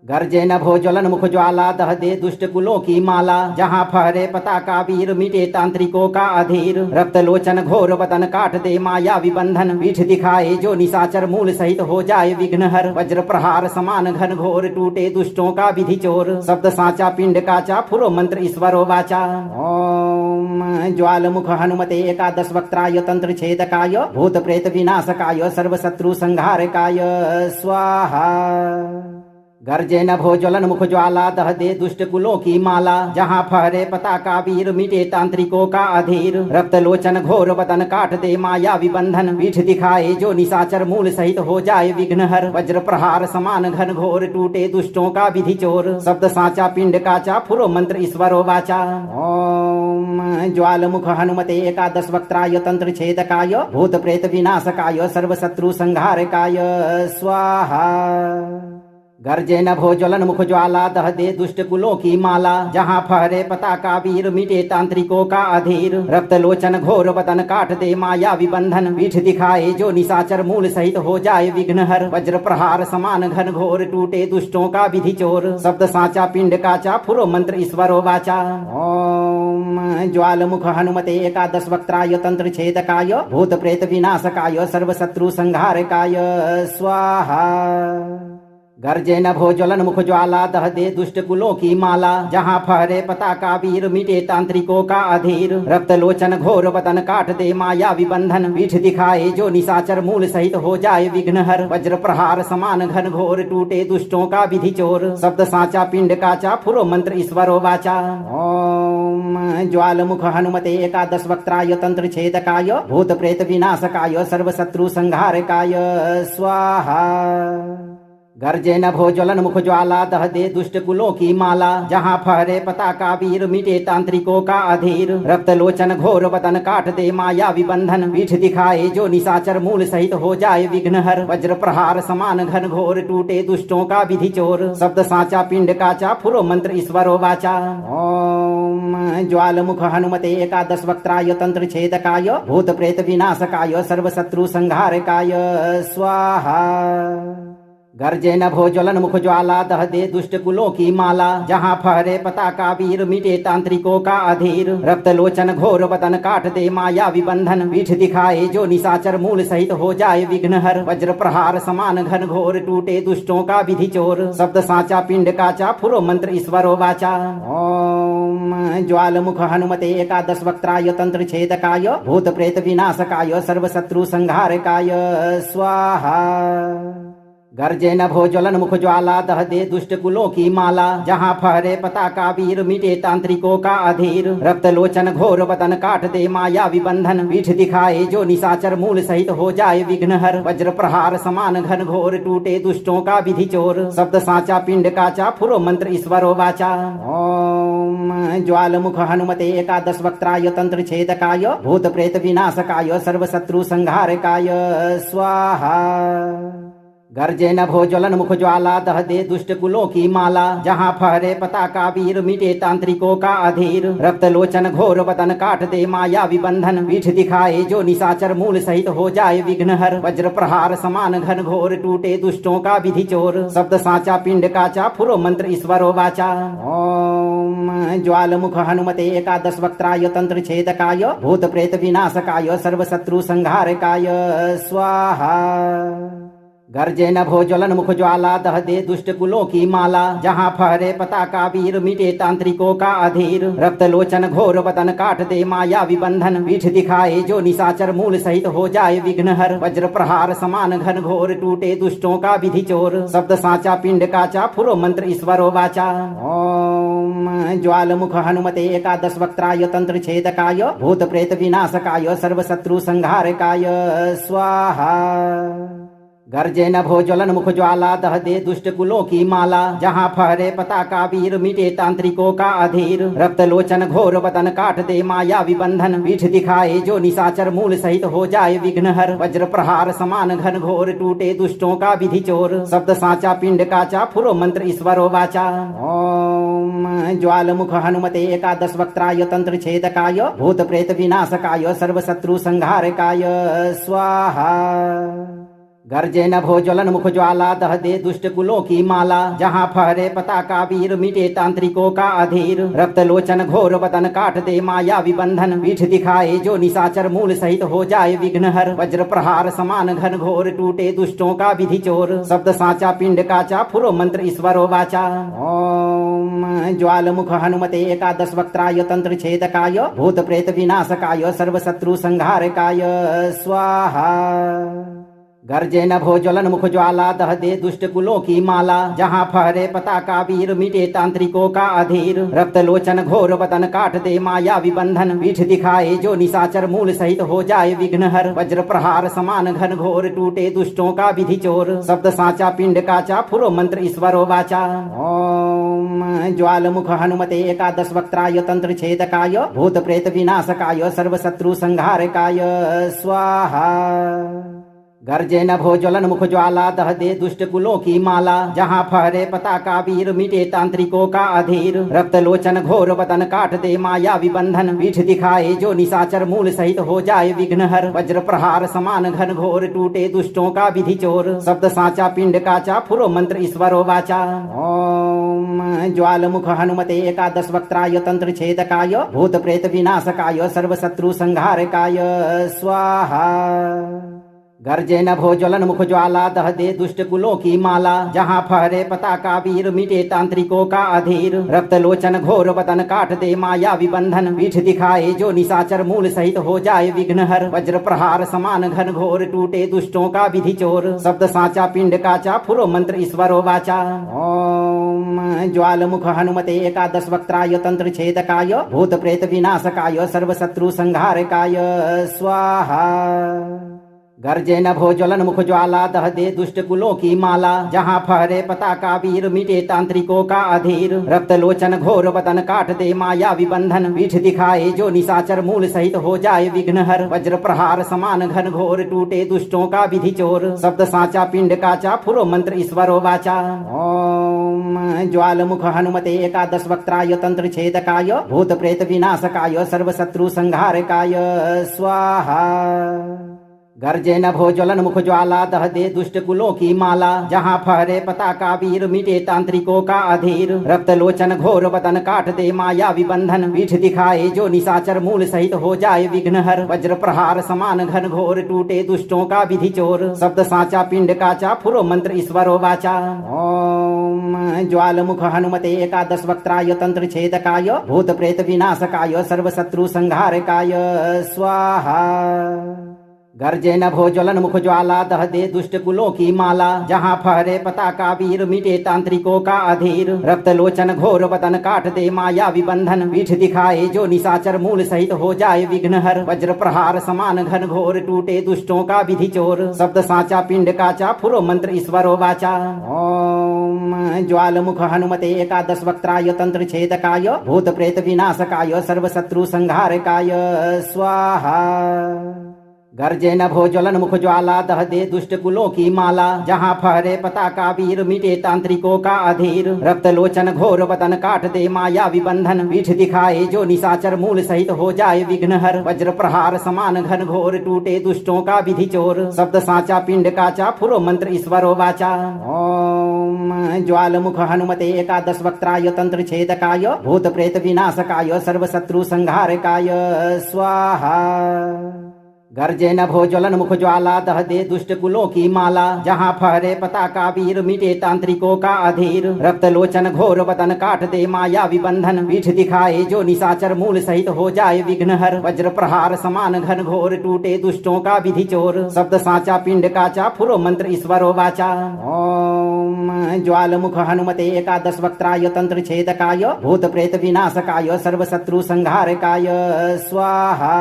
गर्जे नभो ज्वलन मुख ज्वाला दह दे दुष्ट कुलों की माला, जहाँ फहरे पताका वीर मिटे तांत्रिकों का अधीर। रक्त लोचन घोर बदन काट दे माया विबंधन, पीठ दिखाए जो निशाचर मूल सहित हो जाए विघ्नहर। वज्र प्रहार समान घन घोर टूटे दुष्टों का विधि चोर, शब्द साचा पिंड काचा फुरो मंत्र ईश्वरो वाचा। ओम ज्वाल मुख हनुमते एकादश वक्त्राय तंत्र छेदकाय, भूत प्रेत विनाशकाय सर्व शत्रु संहारकाय स्वाहा। गर्जे नभो ज्वलन मुख ज्वाला दह दे दुष्ट कुलों की माला, जहाँ फहरे पताका वीर मिटे तांत्रिकों का अधीर। रक्त लोचन घोर बदन काट दे माया विबंधन, पीठ दिखाए जो निशाचर मूल सहित हो जाए विघ्नहर। वज्र प्रहार समान घन घोर टूटे दुष्टों का विधि चोर, शब्द साचा पिंड काचा फुरो मंत्र ईश्वरो वाचा। ओम ज्वाल मुख हनुमते एकादश वक्त्राय तंत्र छेदकाय, भूत प्रेत विनाशकाय सर्व शत्रु संहारकाय स्वाहा। गर्जे नभो ज्वलन मुख ज्वाला दह दे दुष्ट कुलों की माला, जहाँ फहरे पताका वीर मिटे तांत्रिकों का अधीर। रक्त लोचन घोर बदन काट दे माया विबंधन, पीठ दिखाए जो निशाचर मूल सहित हो जाए विघ्नहर। वज्र प्रहार समान घन घोर टूटे दुष्टों का विधि चोर, शब्द साचा पिंड काचा फुरो मंत्र ईश्वरो वाचा। ओम ज्वाल मुख हनुमते एकादश वक्त्राय तंत्र छेदकाय, भूत प्रेत विनाशकाय सर्व शत्रु संहारकाय स्वाहा। गर्जे नभो ज्वलन मुख ज्वाला दह दे दुष्ट कुलों की माला, जहाँ फहरे पताका वीर मिटे तांत्रिकों का अधीर। रक्त लोचन घोर बदन काट दे माया विबंधन, पीठ दिखाए जो निशाचर मूल सहित हो जाए विघ्नहर। वज्र प्रहार समान घन घोर टूटे दुष्टों का विधि चोर, शब्द साचा पिंड काचा फुरो मंत्र ईश्वरो वाचा। ओम ज्वाल मुख हनुमते एकादश वक्त्राय तंत्र छेदकाय, भूत प्रेत विनाशकाय सर्व शत्रु संहारकाय स्वाहा। गर्जे नभो ज्वलन मुख ज्वाला दह दे दुष्ट कुलों की माला, जहाँ फहरे पताका वीर मिटे तांत्रिकों का अधीर। रक्त लोचन घोर बदन काट दे माया विबंधन, पीठ दिखाए जो निशाचर मूल सहित हो जाए विघ्नहर। वज्र प्रहार समान घन घोर टूटे दुष्टों का विधि चोर, शब्द साचा पिंड काचा फुरो मंत्र ईश्वरो वाचा। ओम ज्वाल मुख हनुमते एकादश वक्त्राय तंत्र छेदकाय, भूत प्रेत विनाशकाय सर्व शत्रु संहारकाय स्वाहा। गर्जे नभो ज्वलन मुख ज्वाला दह दे दुष्ट कुलों की माला, जहाँ फहरे पताका वीर मिटे तांत्रिकों का अधीर। रक्त लोचन घोर बदन काट दे माया विबंधन, पीठ दिखाए जो निशाचर मूल सहित हो जाए विघ्नहर। वज्र प्रहार समान घन घोर टूटे दुष्टों का विधि चोर, शब्द साचा पिंड काचा फुरो मंत्र ईश्वरो वाचा। ओम ज्वाल मुख हनुमते एकादश वक्त्राय तंत्र छेदकाय, भूत प्रेत विनाशकाय सर्व शत्रु संहारकाय स्वाहा। गर्जे नभो ज्वलन मुख ज्वाला दह दे दुष्ट कुलों की माला, जहाँ फहरे पताका वीर मिटे तांत्रिकों का अधीर। रक्त लोचन घोर बदन काट दे माया विबंधन, पीठ दिखाए जो निशाचर मूल सहित हो जाए विघ्नहर। वज्र प्रहार समान घन घोर टूटे दुष्टों का विधि चोर, शब्द साचा पिंड काचा फुरो मंत्र ईश्वरो वाचा। ओम ज्वाल मुख हनुमते एकादश वक्त्राय तंत्र छेदकाय, भूत प्रेत विनाशकाय सर्व शत्रु संहारकाय स्वाहा। गर्जे नभो ज्वलन मुख ज्वाला दह दे दुष्ट कुलों की माला, जहाँ फहरे पताका वीर मिटे तांत्रिकों का अधीर। रक्त लोचन घोर बदन काट दे माया विबंधन, पीठ दिखाए जो निशाचर मूल सहित हो जाए विघ्नहर। वज्र प्रहार समान घन घोर टूटे दुष्टों का विधि चोर, शब्द साचा पिंड काचा फुरो मंत्र ईश्वरो वाचा। ओम ज्वाल मुख हनुमते एकादश वक्त्राय तंत्र छेदकाय, भूत प्रेत विनाशकाय सर्व शत्रु संहारकाय स्वाहा। गर्जे नभो ज्वलन मुख ज्वाला दह दे दुष्ट कुलों की माला, जहाँ फहरे पताका वीर मिटे तांत्रिकों का अधीर। रक्त लोचन घोर बदन काट दे माया विबंधन, पीठ दिखाए जो निशाचर मूल सहित हो जाए विघ्नहर। वज्र प्रहार समान घन घोर टूटे दुष्टों का विधि चोर, शब्द साचा पिंड काचा फुरो मंत्र ईश्वरो वाचा। ओम ज्वाल मुख हनुमते एकादश वक्त्राय तंत्र छेदकाय, भूत प्रेत विनाशकाय सर्व शत्रु संहारकाय स्वाहा। गर्जे नभो ज्वलन मुख ज्वाला दह दे दुष्ट कुलों की माला, जहाँ फहरे पताका वीर मिटे तांत्रिकों का अधीर। रक्त लोचन घोर बदन काट दे माया विबंधन, पीठ दिखाए जो निशाचर मूल सहित हो जाए विघ्नहर। वज्र प्रहार समान घन घोर टूटे दुष्टों का विधि चोर, शब्द साचा पिंड काचा फुरो मंत्र ईश्वरो वाचा। ओम ज्वाल मुख हनुमते एकादश वक्त्राय तंत्र छेदकाय, भूत प्रेत विनाशकाय सर्व शत्रु संहारकाय स्वाहा। गर्जे नभो ज्वलन मुख ज्वाला दह दे दुष्ट कुलों की माला, जहाँ फहरे पताका वीर मिटे तांत्रिकों का अधीर। रक्त लोचन घोर बदन काट दे माया विबंधन, पीठ दिखाए जो निशाचर मूल सहित हो जाए विघ्नहर। वज्र प्रहार समान घन घोर टूटे दुष्टों का विधि चोर, शब्द साचा पिंड काचा फुरो मंत्र ईश्वरो वाचा। ओम ज्वाल मुख हनुमते एकादश वक्त्राय तंत्र छेदकाय, भूत प्रेत विनाशकाय सर्व शत्रु संहारकाय स्वाहा। गर्जे नभो ज्वलन मुख ज्वाला दह दे दुष्ट कुलों की माला, जहाँ फहरे पताका वीर मिटे तांत्रिकों का अधीर। रक्त लोचन घोर बदन काट दे माया विबंधन, पीठ दिखाए जो निशाचर मूल सहित हो जाए विघ्नहर। वज्र प्रहार समान घन घोर टूटे दुष्टों का विधि चोर, शब्द साचा पिंड काचा फुरो मंत्र ईश्वरो वाचा। ओम ज्वाल मुख हनुमते एकादश वक्त्राय तंत्र छेदकाय, भूत प्रेत विनाशकाय सर्व शत्रु संहारकाय स्वाहा। गर्जे नभो ज्वलन मुख ज्वाला दह दे दुष्ट कुलों की माला, जहाँ फहरे पताका वीर मिटे तांत्रिकों का अधीर। रक्त लोचन घोर बदन काट दे माया विबंधन, पीठ दिखाए जो निशाचर मूल सहित हो जाए विघ्नहर। वज्र प्रहार समान घन घोर टूटे दुष्टों का विधि चोर, शब्द साचा पिंड काचा फुरो मंत्र ईश्वरो वाचा। ओम ज्वाल मुख हनुमते एकादश वक्त्राय तंत्र छेदकाय, भूत प्रेत विनाशकाय सर्व शत्रु संहारकाय स्वाहा। गर्जे नभो ज्वलन मुख ज्वाला दह दे दुष्ट कुलों की माला, जहाँ फहरे पताका वीर मिटे तांत्रिकों का अधीर। रक्त लोचन घोर बदन काट दे माया विबंधन, पीठ दिखाए जो निशाचर मूल सहित हो जाए विघ्नहर। वज्र प्रहार समान घन घोर टूटे दुष्टों का विधि चोर, शब्द साचा पिंड काचा फुरो मंत्र ईश्वरो वाचा। ओम ज्वाल मुख हनुमते एकादश वक्त्राय तंत्र छेदकाय, भूत प्रेत विनाशकाय सर्व शत्रु संहारकाय स्वाहा। गर्जे नभो ज्वलन मुख ज्वाला दह दे दुष्ट कुलों की माला, जहाँ फहरे पताका वीर मिटे तांत्रिकों का अधीर। रक्त लोचन घोर बदन काट दे माया विबंधन, पीठ दिखाए जो निशाचर मूल सहित हो जाए विघ्नहर। वज्र प्रहार समान घन घोर टूटे दुष्टों का विधि चोर, शब्द साचा पिंड काचा फुरो मंत्र ईश्वरो वाचा। ओम ज्वाल मुख हनुमते एकादश वक्त्राय तंत्र छेदकाय, भूत प्रेत विनाशकाय सर्व शत्रु संहारकाय स्वाहा। गर्जे नभो ज्वलन मुख ज्वाला दह दे दुष्ट कुलों की माला, जहाँ फहरे पताका वीर मिटे तांत्रिकों का अधीर। रक्त लोचन घोर बदन काट दे माया विबंधन, पीठ दिखाए जो निशाचर मूल सहित हो जाए विघ्नहर। वज्र प्रहार समान घन घोर टूटे दुष्टों का विधि चोर, शब्द साचा पिंड काचा फुरो मंत्र ईश्वरो वाचा। ओम ज्वाल मुख हनुमते एकादश वक्त्राय तंत्र छेदकाय, भूत प्रेत विनाशकाय सर्व शत्रु संहारकाय स्वाहा। गर्जे नभो ज्वलन मुख ज्वाला दह दे दुष्ट कुलों की माला, जहाँ फहरे पताका वीर मिटे तांत्रिकों का अधीर। रक्त लोचन घोर बदन काट दे माया विबंधन, पीठ दिखाए जो निशाचर मूल सहित हो जाए विघ्नहर। वज्र प्रहार समान घन घोर टूटे दुष्टों का विधि चोर, शब्द साचा पिंड काचा फुरो मंत्र ईश्वरो वाचा। ओम ज्वाल मुख हनुमते एकादश वक्त्राय तंत्र छेदकाय, भूत प्रेत विनाशकाय सर्व शत्रु संहारकाय स्वाहा। गर्जे नभो ज्वलन मुख ज्वाला दह दे दुष्ट कुलों की माला, जहाँ फहरे पताका वीर मिटे तांत्रिकों का अधीर। रक्त लोचन घोर बदन काट दे माया विबंधन, पीठ दिखाए जो निशाचर मूल सहित हो जाए विघ्नहर। वज्र प्रहार समान घन घोर टूटे दुष्टों का विधि चोर, शब्द साचा पिंड काचा फुरो मंत्र ईश्वरो वाचा। ओम ज्वाल मुख हनुमते एकादश वक्त्राय तंत्र छेदकाय, भूत प्रेत विनाशकाय सर्व शत्रु संहारकाय स्वाहा। गर्जे नभो ज्वलन मुख ज्वाला दह दे दुष्ट कुलों की माला, जहाँ फहरे पताका वीर मिटे तांत्रिकों का अधीर। रक्त लोचन घोर बदन काट दे माया विबंधन, पीठ दिखाए जो निशाचर मूल सहित हो जाए विघ्नहर। वज्र प्रहार समान घन घोर टूटे दुष्टों का विधि चोर, शब्द साचा पिंड काचा फुरो मंत्र ईश्वरो वाचा। ओम ज्वाल मुख हनुमते एकादश वक्त्राय तंत्र छेदकाय, भूत प्रेत विनाशकाय सर्व शत्रु संहारकाय स्वाहा।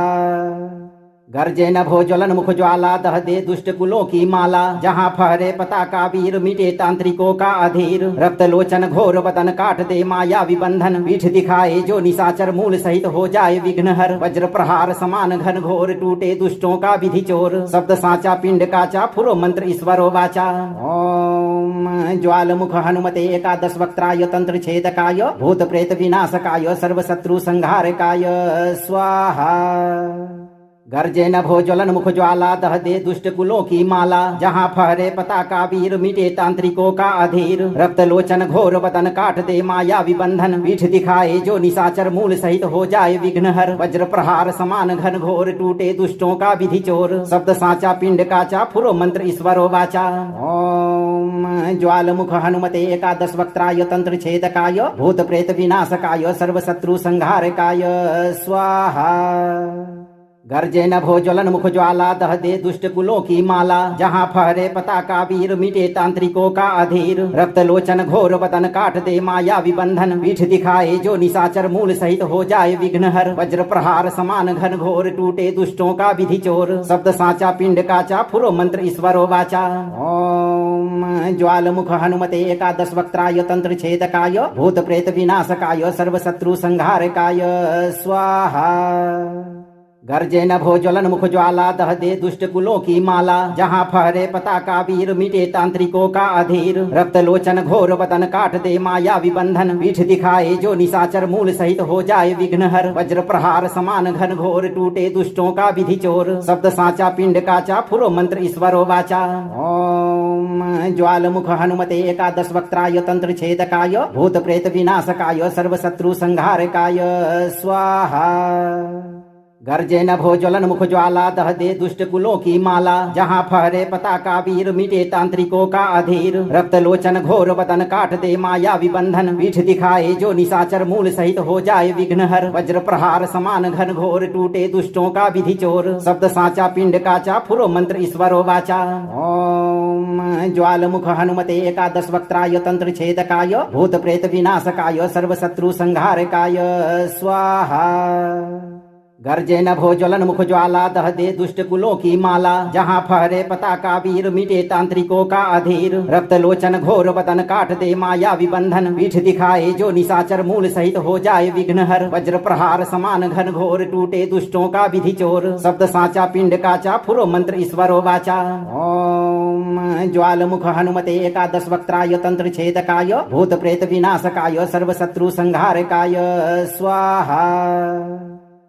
गर्जे नभो ज्वलन मुख ज्वाला दह दे दुष्ट कुलों की माला, जहाँ फहरे पताका वीर मिटे तांत्रिकों का अधीर। रक्त लोचन घोर बदन काट दे माया विबंधन, पीठ दिखाए जो निशाचर मूल सहित हो जाए विघ्नहर। वज्र प्रहार समान घन घोर टूटे दुष्टों का विधि चोर, शब्द साचा पिंड काचा फुरो मंत्र ईश्वरो वाचा। ओम ज्वाल मुख हनुमते एकादश वक्त्राय तंत्र छेदकाय, भूत प्रेत विनाशकाय सर्व शत्रु संहारकाय स्वाहा। गर्जे नभो ज्वलन मुख ज्वाला दह दे दुष्ट कुलों की माला, जहाँ फहरे पताका वीर मिटे तांत्रिकों का अधीर। रक्त लोचन घोर बदन काट दे माया विबंधन, पीठ दिखाए जो निशाचर मूल सहित हो जाए विघ्नहर। वज्र प्रहार समान घन घोर टूटे दुष्टों का विधि चोर, शब्द साचा पिंड काचा फुरो मंत्र ईश्वरो वाचा। ओम ज्वाल मुख हनुमते एकादश वक्त्राय तंत्र छेदकाय, भूत प्रेत विनाशकाय सर्व शत्रु संहारकाय स्वाहा। गर्जे नभो ज्वलन मुख ज्वाला दह दे दुष्ट कुलों की माला, जहाँ फहरे पताका वीर मिटे तांत्रिकों का अधीर। रक्त लोचन घोर बदन काट दे माया विबंधन, पीठ दिखाए जो निशाचर मूल सहित हो जाए विघ्नहर। वज्र प्रहार समान घन घोर टूटे दुष्टों का विधि चोर, शब्द साचा पिंड काचा फुरो मंत्र ईश्वरो वाचा। ओम ज्वाल मुख हनुमते एकादश वक्त्राय तंत्र छेदकाय, भूत प्रेत विनाशकाय सर्व शत्रु संहारकाय स्वाहा। गर्जे नभो ज्वलन मुख ज्वाला दह दे दुष्ट कुलों की माला, जहाँ फहरे पताका वीर मिटे तांत्रिकों का अधीर। रक्त लोचन घोर बदन काट दे माया विबंधन, पीठ दिखाए जो निशाचर मूल सहित हो जाए विघ्नहर। वज्र प्रहार समान घन घोर टूटे दुष्टों का विधि चोर, शब्द साचा पिंड काचा फुरो मंत्र ईश्वरो वाचा। ओम ज्वाल मुख हनुमते एकादश वक्त्राय तंत्र छेदकाय, भूत प्रेत विनाशकाय सर्व शत्रु संहारकाय स्वाहा। गर्जे नभो ज्वलन मुख ज्वाला दह दे दुष्ट कुलों की माला, जहाँ फहरे पताका वीर मिटे तांत्रिकों का अधीर। रक्त लोचन घोर बदन काट दे माया विबंधन, पीठ दिखाए जो निशाचर मूल सहित हो जाए विघ्नहर। वज्र प्रहार समान घन घोर टूटे दुष्टों का विधि चोर, शब्द साचा पिंड काचा फुरो मंत्र ईश्वरो वाचा। ओम ज्वाल मुख हनुमते एकादश वक्त्राय तंत्र छेदकाय, भूत प्रेत विनाशकाय सर्व शत्रु संहारकाय स्वाहा। गर्जे नभो ज्वलन मुख ज्वाला दह दे दुष्ट कुलों की माला, जहाँ फहरे पताका वीर मिटे तांत्रिकों का अधीर। रक्त लोचन घोर बदन काट दे माया विबंधन, पीठ दिखाए जो निशाचर मूल सहित हो जाए विघ्नहर। वज्र प्रहार समान घन घोर टूटे दुष्टों का विधि चोर, शब्द साचा पिंड काचा फुरो मंत्र ईश्वरो वाचा। ओम ज्वाल मुख हनुमते एकादश वक्त्राय तंत्र छेदकाय, भूत प्रेत विनाशकाय सर्व शत्रु संहारकाय स्वाहा।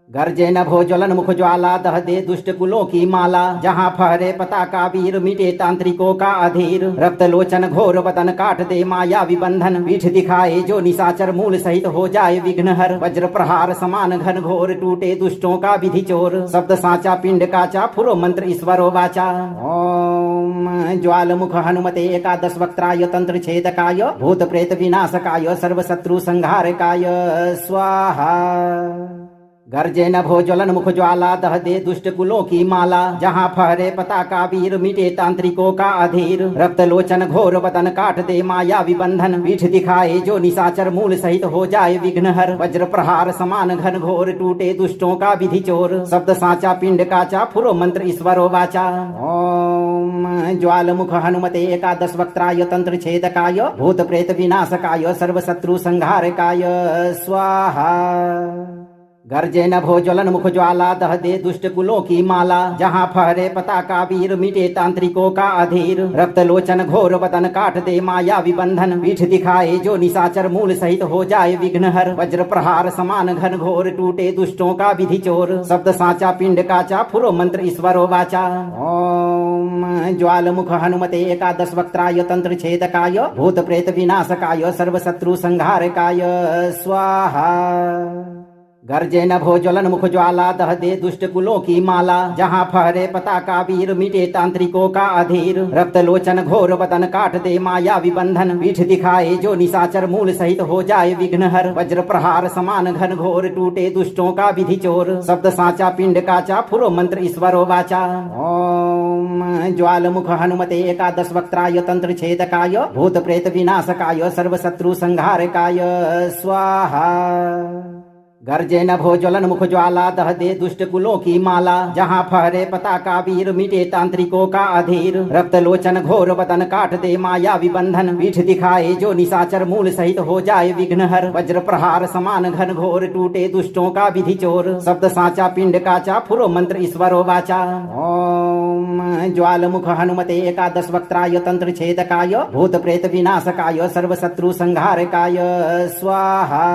गर्जे नभो ज्वलन मुख ज्वाला दह दे दुष्ट कुलों की माला, जहाँ फहरे पताका वीर मिटे तांत्रिकों का अधीर। रक्त लोचन घोर बदन काट दे माया विबंधन, पीठ दिखाए जो निशाचर मूल सहित हो जाए विघ्नहर। वज्र प्रहार समान घन घोर टूटे दुष्टों का विधि चोर, शब्द साचा पिंड काचा फुरो मंत्र ईश्वरो वाचा। ओम ज्वाल मुख हनुमते एकादश वक्त्राय तंत्र छेदकाय, भूत प्रेत विनाशकाय सर्व शत्रु संहारकाय स्वाहा। गर्जे नभो ज्वलन मुख ज्वाला दह दे दुष्ट कुलों की माला, जहाँ फहरे पताका वीर मिटे तांत्रिकों का अधीर। रक्त लोचन घोर बदन काट दे माया विबंधन, पीठ दिखाए जो निशाचर मूल सहित हो जाए विघ्नहर। वज्र प्रहार समान घन घोर टूटे दुष्टों का विधि चोर, शब्द साचा पिंड काचा फुरो मंत्र ईश्वरो वाचा। ओम ज्वाल मुख हनुमते एकादश वक्त्राय तंत्र छेदकाय, भूत प्रेत विनाशकाय सर्व शत्रु संहारकाय स्वाहा। गर्जे नभो ज्वलन मुख ज्वाला दह दे दुष्ट कुलों की माला, जहाँ फहरे पताका वीर मिटे तांत्रिकों का अधीर। रक्त लोचन घोर बदन काट दे माया विबंधन, पीठ दिखाए जो निशाचर मूल सहित हो जाए विघ्नहर। वज्र प्रहार समान घन घोर टूटे दुष्टों का विधि चोर, शब्द साचा पिंड काचा फुरो मंत्र ईश्वरो वाचा। ओम ज्वाल मुख हनुमते एकादश वक्त्राय तंत्र छेदकाय, भूत प्रेत विनाशकाय सर्व शत्रु संहारकाय स्वाहा। गर्जे नभो ज्वलन मुख ज्वाला दह दे दुष्ट कुलों की माला, जहाँ फहरे पताका वीर मिटे तांत्रिकों का अधीर। रक्त लोचन घोर बदन काट दे माया विबंधन, पीठ दिखाए जो निशाचर मूल सहित हो जाए विघ्नहर। वज्र प्रहार समान घन घोर टूटे दुष्टों का विधि चोर, शब्द साचा पिंड काचा फुरो मंत्र ईश्वरो वाचा। ओम ज्वाल मुख हनुमते एकादश वक्त्राय तंत्र छेदकाय, भूत प्रेत विनाशकाय सर्व शत्रु संहारकाय स्वाहा। गर्जे नभो ज्वलन मुख ज्वाला दह दे दुष्ट कुलों की माला, जहाँ फहरे पताका वीर मिटे तांत्रिकों का अधीर। रक्त लोचन घोर बदन काट दे माया विबंधन, पीठ दिखाए जो निशाचर मूल सहित हो जाए विघ्नहर। वज्र प्रहार समान घन घोर टूटे दुष्टों का विधि चोर, शब्द साचा पिंड काचा फुरो मंत्र ईश्वरो वाचा। ओम ज्वाल मुख हनुमते एकादश वक्त्राय तंत्र छेदकाय, भूत प्रेत विनाशकाय सर्व शत्रु संहारकाय स्वाहा।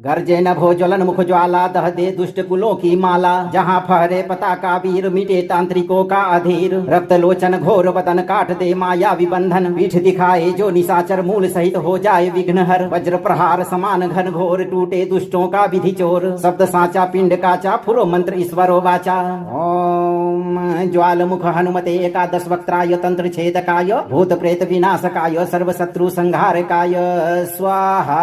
गर्जे नभो ज्वलन मुख ज्वाला दह दे दुष्ट कुलों की माला। जहाँ फहरे पताका वीर मिटे तांत्रिकों का अधीर। रक्त लोचन घोर वतन काट दे माया विबंधन। पीठ दिखाए जो निशाचर मूल सहित हो जाए विघ्नहर। वज्र प्रहार समान घन घोर टूटे दुष्टों का विधि चोर। शब्द साचा पिंड काचा फुरो मंत्र ईश्वरो वाचा। ओम ज्वाल मुख हनुमते एकादश वक्त्राय तंत्र छेदकाय भूत प्रेत विनाशकाय सर्व शत्रु संहारकाय स्वाहा।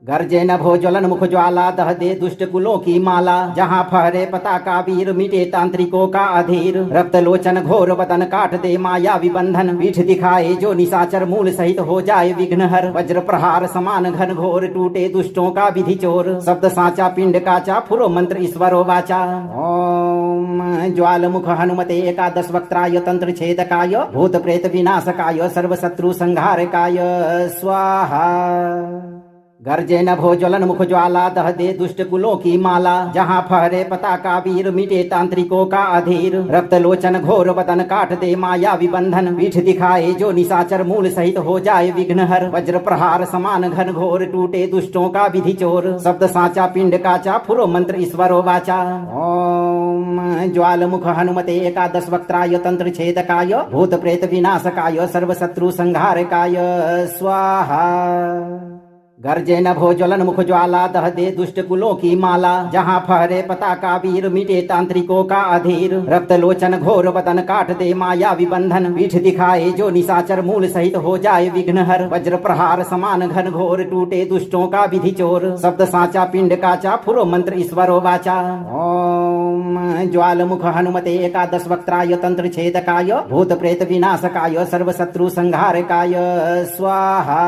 गर्जे नभो ज्वलन मुख ज्वाला दह दे दुष्ट कुलों की माला। जहाँ फहरे पताका वीर मिटे तांत्रिकों का अधीर। रक्त लोचन घोर वतन काट दे माया विबंधन। पीठ दिखाए जो निशाचर मूल सहित हो जाए विघ्नहर। वज्र प्रहार समान घन घोर टूटे दुष्टों का विधि चोर। शब्द साचा पिंड काचा फुरो मंत्र ईश्वरो वाचा। ओम ज्वाल मुख हनुमते एकादश वक्त्राय तंत्र छेदकाय भूत प्रेत विनाशकाय सर्व शत्रु संहारकाय स्वाहा। गर्जे नभो ज्वलन मुख ज्वाला दह दे दुष्ट कुलों की माला। जहाँ फहरे पताका वीर मिटे तांत्रिकों का अधीर। रक्त लोचन घोर वतन काट दे माया विबंधन। पीठ दिखाए जो निशाचर मूल सहित हो जाए विघ्नहर। वज्र प्रहार समान घन घोर टूटे दुष्टों का विधि चोर। शब्द साचा पिंड काचा फुरो मंत्र ईश्वरो वाचा। ओम ज्वाल मुख हनुमते एकादश वक्त्राय तंत्र छेदकाय भूत प्रेत विनाशकाय सर्व शत्रु संहारकाय स्वाहा। गर्जे नभो ज्वलन मुख ज्वाला दह दे दुष्ट कुलों की माला। जहाँ फहरे पताका वीर मिटे तांत्रिकों का अधीर। रक्त लोचन घोर वतन काट दे माया विबंधन। पीठ दिखाए जो निशाचर मूल सहित हो जाए विघ्नहर। वज्र प्रहार समान घन घोर टूटे दुष्टों का विधि चोर। शब्द साचा पिंड काचा फुरो मंत्र ईश्वरो वाचा। ओम ज्वाल मुख हनुमते एकादश वक्त्राय तंत्र छेदकाय भूत प्रेत विनाशकाय सर्व शत्रु संहारकाय स्वाहा।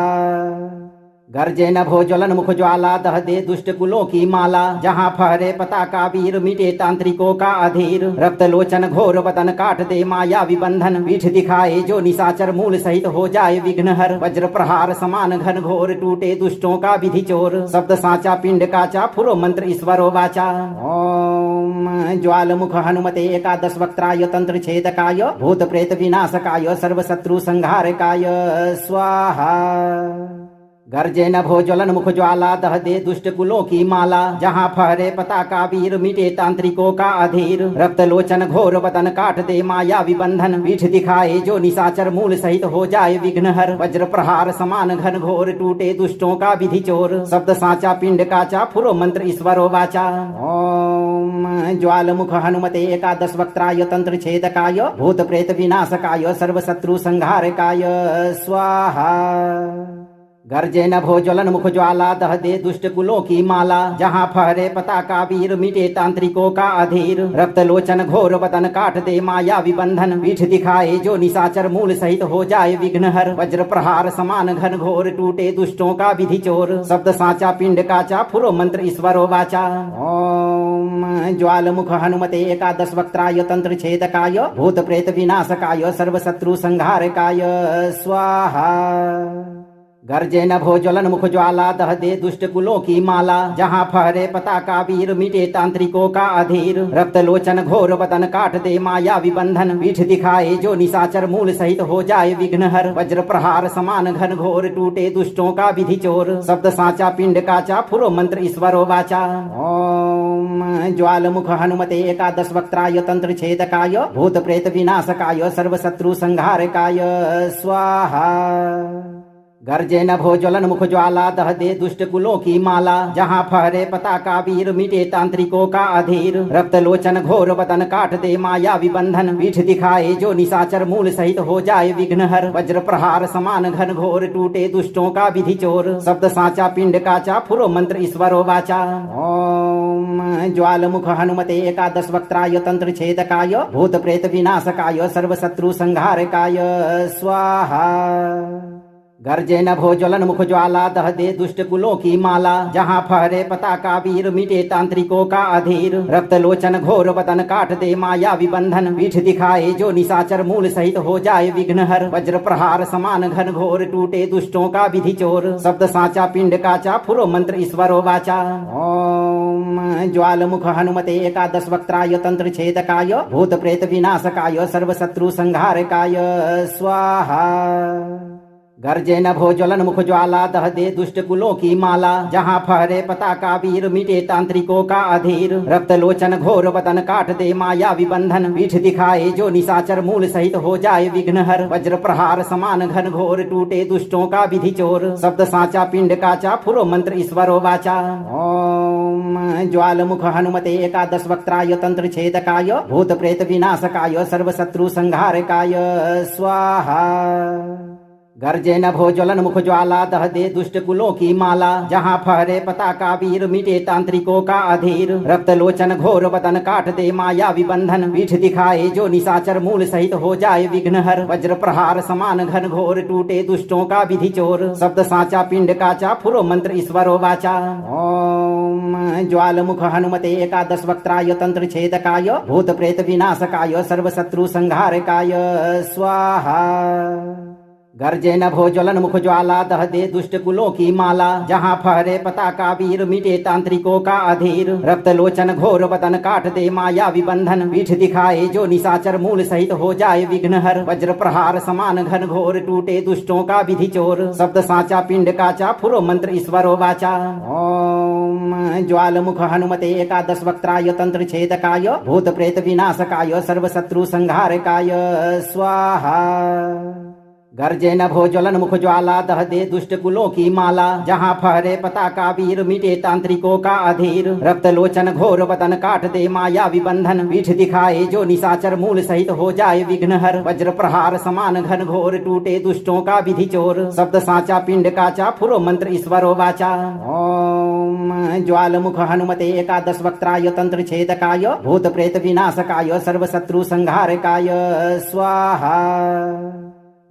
गर्जे नभो ज्वलन मुख ज्वाला दह दे दुष्ट कुलों की माला। जहाँ फहरे पताका वीर मिटे तांत्रिकों का अधीर। रक्त लोचन घोर वतन काट दे माया विबंधन। पीठ दिखाए जो निशाचर मूल सहित हो जाए विघ्नहर। वज्र प्रहार समान घन घोर टूटे दुष्टों का विधि चोर। शब्द साचा पिंड काचा फुरो मंत्र ईश्वरो वाचा। ओम ज्वाल मुख हनुमते एकादश वक्त्राय तंत्र छेदकाय भूत प्रेत विनाशकाय सर्व शत्रु संहारकाय स्वाहा। गर्जे नभो ज्वलन मुख ज्वाला दह दे दुष्ट कुलों की माला। जहाँ फहरे पताका वीर मिटे तांत्रिकों का अधीर। रक्त लोचन घोर वतन काट दे माया विबंधन। पीठ दिखाए जो निशाचर मूल सहित हो जाए विघ्नहर। वज्र प्रहार समान घन घोर टूटे दुष्टों का विधि चोर। शब्द साचा पिंड काचा फुरो मंत्र ईश्वरो वाचा। ओम ज्वाल मुख हनुमते एकादश वक्त्राय तंत्र छेदकाय भूत प्रेत विनाशकाय सर्व शत्रु संहारकाय स्वाहा। गर्जे नभो ज्वलन मुख ज्वाला दह दे दुष्ट कुलों की माला। जहाँ फहरे पताका वीर मिटे तांत्रिकों का अधीर। रक्त लोचन घोर वतन काट दे माया विबंधन। पीठ दिखाए जो निशाचर मूल सहित हो जाए विघ्नहर। वज्र प्रहार समान घन घोर टूटे दुष्टों का विधि चोर। शब्द साचा पिंड काचा फुरो मंत्र ईश्वरो वाचा। ओम ज्वाल मुख हनुमते एकादश वक्त्राय तंत्र छेदकाय भूत प्रेत विनाशकाय सर्व शत्रु संहारकाय स्वाहा। गर्जे नभो ज्वलन मुख ज्वाला दह दे दुष्ट कुलों की माला। जहाँ फहरे पताका वीर मिटे तांत्रिकों का अधीर। रक्त लोचन घोर वतन काट दे माया विबंधन। पीठ दिखाए जो निशाचर मूल सहित हो जाए विघ्नहर। वज्र प्रहार समान घन घोर टूटे दुष्टों का विधि चोर। शब्द साचा पिंड काचा फुरो मंत्र ईश्वरो वाचा। ओम ज्वाल मुख हनुमते एकादश वक्त्राय तंत्र छेदकाय भूत प्रेत विनाशकाय सर्व शत्रु संहारकाय स्वाहा। गर्जे नभो ज्वलन मुख ज्वाला दह दे दुष्ट कुलों की माला। जहाँ फहरे पताका वीर मिटे तांत्रिकों का अधीर। रक्त लोचन घोर वतन काट दे माया विबंधन। पीठ दिखाए जो निशाचर मूल सहित हो जाए विघ्नहर। वज्र प्रहार समान घन घोर टूटे दुष्टों का विधि चोर। शब्द साचा पिंड काचा फुरो मंत्र ईश्वरो वाचा। ओम ज्वाल मुख हनुमते एकादश वक्त्राय तंत्र छेदकाय भूत प्रेत विनाशकाय सर्व शत्रु संहारकाय स्वाहा। गर्जे नभो ज्वलन मुख ज्वाला दह दे दुष्ट कुलों की माला। जहाँ फहरे पताका वीर मिटे तांत्रिकों का अधीर। रक्त लोचन घोर वतन काट दे माया विबंधन। पीठ दिखाए जो निशाचर मूल सहित हो जाए विघ्नहर। वज्र प्रहार समान घन घोर टूटे दुष्टों का विधि चोर। शब्द साचा पिंड काचा फुरो मंत्र ईश्वरो वाचा। ओम ज्वाल मुख हनुमते एकादश वक्त्राय तंत्र छेदकाय भूत प्रेत विनाशकाय सर्व शत्रु संहारकाय स्वाहा। गर्जे नभो ज्वलन मुख ज्वाला दह दे दुष्ट कुलों की माला। जहाँ फहरे पताका वीर मिटे तांत्रिकों का अधीर। रक्त लोचन घोर वतन काट दे माया विबंधन। पीठ दिखाए जो निशाचर मूल सहित हो जाए विघ्नहर। वज्र प्रहार समान घन घोर टूटे दुष्टों का विधि चोर। शब्द साचा पिंड काचा फुरो मंत्र ईश्वरो वाचा। ओम ज्वाल मुख हनुमते एकादश वक्त्राय तंत्र छेदकाय भूत प्रेत विनाशकाय सर्व शत्रु संहारकाय स्वाहा। गर्जे नभो ज्वलन मुख ज्वाला दह दे दुष्ट कुलों की माला। जहाँ फहरे पताका वीर मिटे तांत्रिकों का अधीर। रक्त लोचन घोर बदन काट दे माया विबंधन। पीठ दिखाए जो निशाचर मूल सहित हो जाए विघ्नहर। वज्र प्रहार समान घन घोर टूटे दुष्टों का विधि चोर। शब्द साचा पिंड काचा फुरो मंत्र ईश्वरो वाचा। ओम ज्वाल मुख हनुमते एकादश वक्त्राय तंत्र छेदकाय। भूत प्रेत विनाशकाय सर्व शत्रु संहारकाय स्वाहा। गर्जे नभो ज्वलन मुख ज्वाला दह दे दुष्ट कुलों की माला। जहाँ फहरे पताका वीर मिटे तांत्रिकों का अधीर। रक्त लोचन घोर बदन काट दे माया विबंधन। पीठ दिखाए जो निशाचर मूल सहित हो जाए विघ्नहर। वज्र प्रहार समान घन घोर टूटे दुष्टों का विधि चोर। शब्द साचा पिंड काचा फुरो मंत्र ईश्वरो वाचा। ओम ज्वाल मुख हनुमते एकादश वक्त्राय तंत्र छेदकाय। भूत प्रेत विनाशकाय सर्व शत्रु संहारकाय स्वाहा। गर्जे नभो ज्वलन मुख ज्वाला दह दे दुष्ट कुलों की माला। जहाँ फहरे पताका वीर मिटे तांत्रिकों का अधीर। रक्त लोचन घोर बदन काट दे माया विबंधन। पीठ दिखाए जो निशाचर मूल सहित हो जाए विघ्नहर। वज्र प्रहार समान घन घोर टूटे दुष्टों का विधि चोर। शब्द साचा पिंड काचा फुरो मंत्र ईश्वरो वाचा। ओम ज्वाल मुख हनुमते एकादश वक्त्राय तंत्र छेदकाय। भूत प्रेत विनाशकाय सर्व शत्रु संहारकाय स्वाहा। गर्जे नभो ज्वलन मुख ज्वाला दह दे दुष्ट कुलों की माला। जहाँ फहरे पताका वीर मिटे तांत्रिकों का अधीर। रक्त लोचन घोर बदन काट दे माया विबंधन। पीठ दिखाए जो निशाचर मूल सहित हो जाए विघ्नहर। वज्र प्रहार समान घन घोर टूटे दुष्टों का विधि चोर। शब्द साचा पिंड काचा फुरो मंत्र ईश्वरो वाचा। ओम ज्वाल मुख हनुमते एकादश वक्त्राय तंत्र छेदकाय। भूत प्रेत विनाशकाय सर्व शत्रु संहारकाय स्वाहा।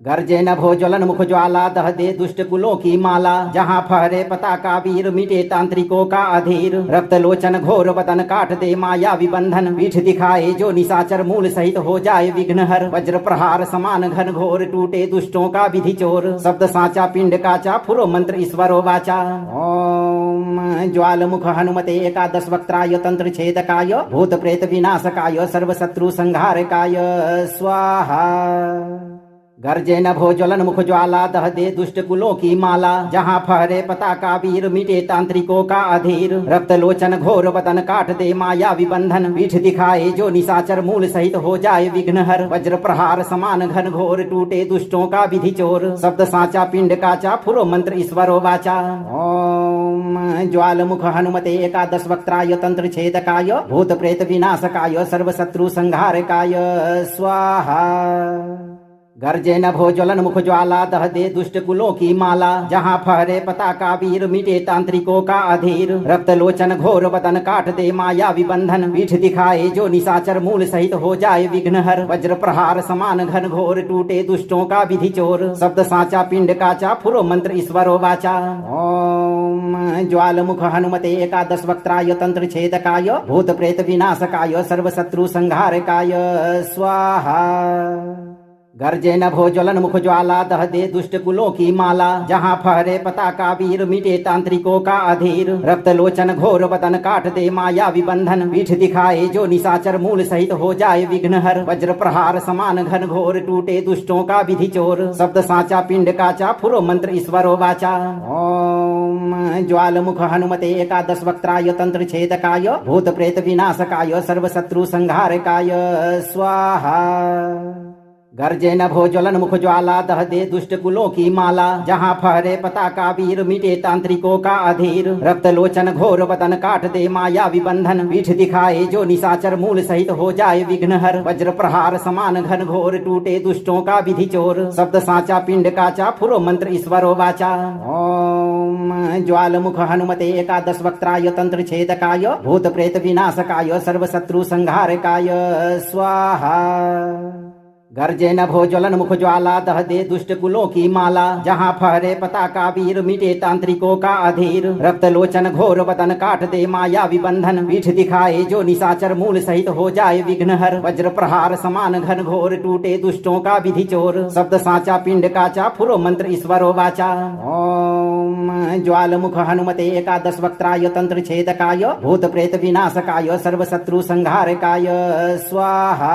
गर्जे नभो ज्वलन मुख ज्वाला दह दे दुष्ट कुलों की माला। जहाँ फहरे पताका वीर मिटे तांत्रिकों का अधीर। रक्त लोचन घोर बदन काट दे माया विबंधन। पीठ दिखाए जो निशाचर मूल सहित हो जाए विघ्नहर। वज्र प्रहार समान घन घोर टूटे दुष्टों का विधि चोर। शब्द साचा पिंड काचा फुरो मंत्र ईश्वरो वाचा। ओम ज्वाल मुख हनुमते एकादश वक्त्राय तंत्र छेदकाय। भूत प्रेत विनाशकाय सर्व शत्रु संहारकाय स्वाहा। गर्जे नभो ज्वलन मुख ज्वाला दह दे दुष्ट कुलों की माला। जहाँ फहरे पताका वीर मिटे तांत्रिकों का अधीर। रक्त लोचन घोर बदन काट दे माया विबंधन। पीठ दिखाए जो निशाचर मूल सहित हो जाए विघ्नहर। वज्र प्रहार समान घन घोर टूटे दुष्टों का विधि चोर। शब्द साचा पिंड काचा फुरो मंत्र ईश्वरो वाचा। ओम ज्वाल मुख हनुमते एकादश वक्त्राय तंत्र छेदकाय। भूत प्रेत विनाशकाय सर्व शत्रु संहारकाय स्वाहा। गर्जे नभो ज्वलन मुख ज्वाला दह दे दुष्ट कुलों की माला। जहाँ फहरे पताका वीर मिटे तांत्रिकों का अधीर। रक्त लोचन घोर बदन काट दे माया विबंधन। पीठ दिखाए जो निशाचर मूल सहित हो जाए विघ्नहर। वज्र प्रहार समान घन घोर टूटे दुष्टों का विधि चोर। शब्द साचा पिंड काचा फुरो मंत्र ईश्वरो वाचा। ओम ज्वाल मुख हनुमते एकादश वक्त्राय तंत्र छेदकाय। भूत प्रेत विनाशकाय सर्व शत्रु संहारकाय स्वाहा। गर्जे नभो ज्वलन मुख ज्वाला दह दे दुष्ट कुलों की माला। जहाँ फहरे पताका वीर मिटे तांत्रिकों का अधीर। रक्त लोचन घोर बदन काट दे माया विबंधन। पीठ दिखाए जो निशाचर मूल सहित हो जाए विघ्नहर। वज्र प्रहार समान घन घोर टूटे दुष्टों का विधि चोर। शब्द साचा पिंड काचा फुरो मंत्र ईश्वरो वाचा। ओम ज्वाल मुख हनुमते एकादश वक्त्राय तंत्र छेदकाय। भूत प्रेत विनाशकाय सर्व शत्रु संहारकाय स्वाहा। गर्जे नभो ज्वलन मुख ज्वाला दह दे दुष्ट कुलों की माला। जहाँ फहरे पताका वीर मिटे तांत्रिकों का अधीर। रक्त लोचन घोर बदन काट दे माया विबंधन। पीठ दिखाए जो निशाचर मूल सहित हो जाए विघ्नहर। वज्र प्रहार समान घन घोर टूटे दुष्टों का विधि चोर। शब्द साचा पिंड काचा फुरो मंत्र ईश्वरो वाचा। ओम ज्वाल मुख हनुमते एकादश वक्त्राय तंत्र छेदकाय। भूत प्रेत विनाशकाय सर्व शत्रु संहारकाय स्वाहा। गर्जे नभो ज्वलन मुख ज्वाला दह दे दुष्ट कुलों की माला। जहाँ फहरे पताका वीर मिटे तांत्रिकों का अधीर। रक्त लोचन घोर बदन काट दे माया विबंधन। पीठ दिखाए जो निशाचर मूल सहित हो जाए विघ्नहर। वज्र प्रहार समान घन घोर टूटे दुष्टों का विधि चोर। शब्द साचा पिंड काचा फुरो मंत्र ईश्वरो वाचा। ओम ज्वाल मुख हनुमते एकादश वक्त्राय तंत्र छेदकाय। भूत प्रेत विनाशकाय सर्व शत्रु संहारकाय स्वाहा।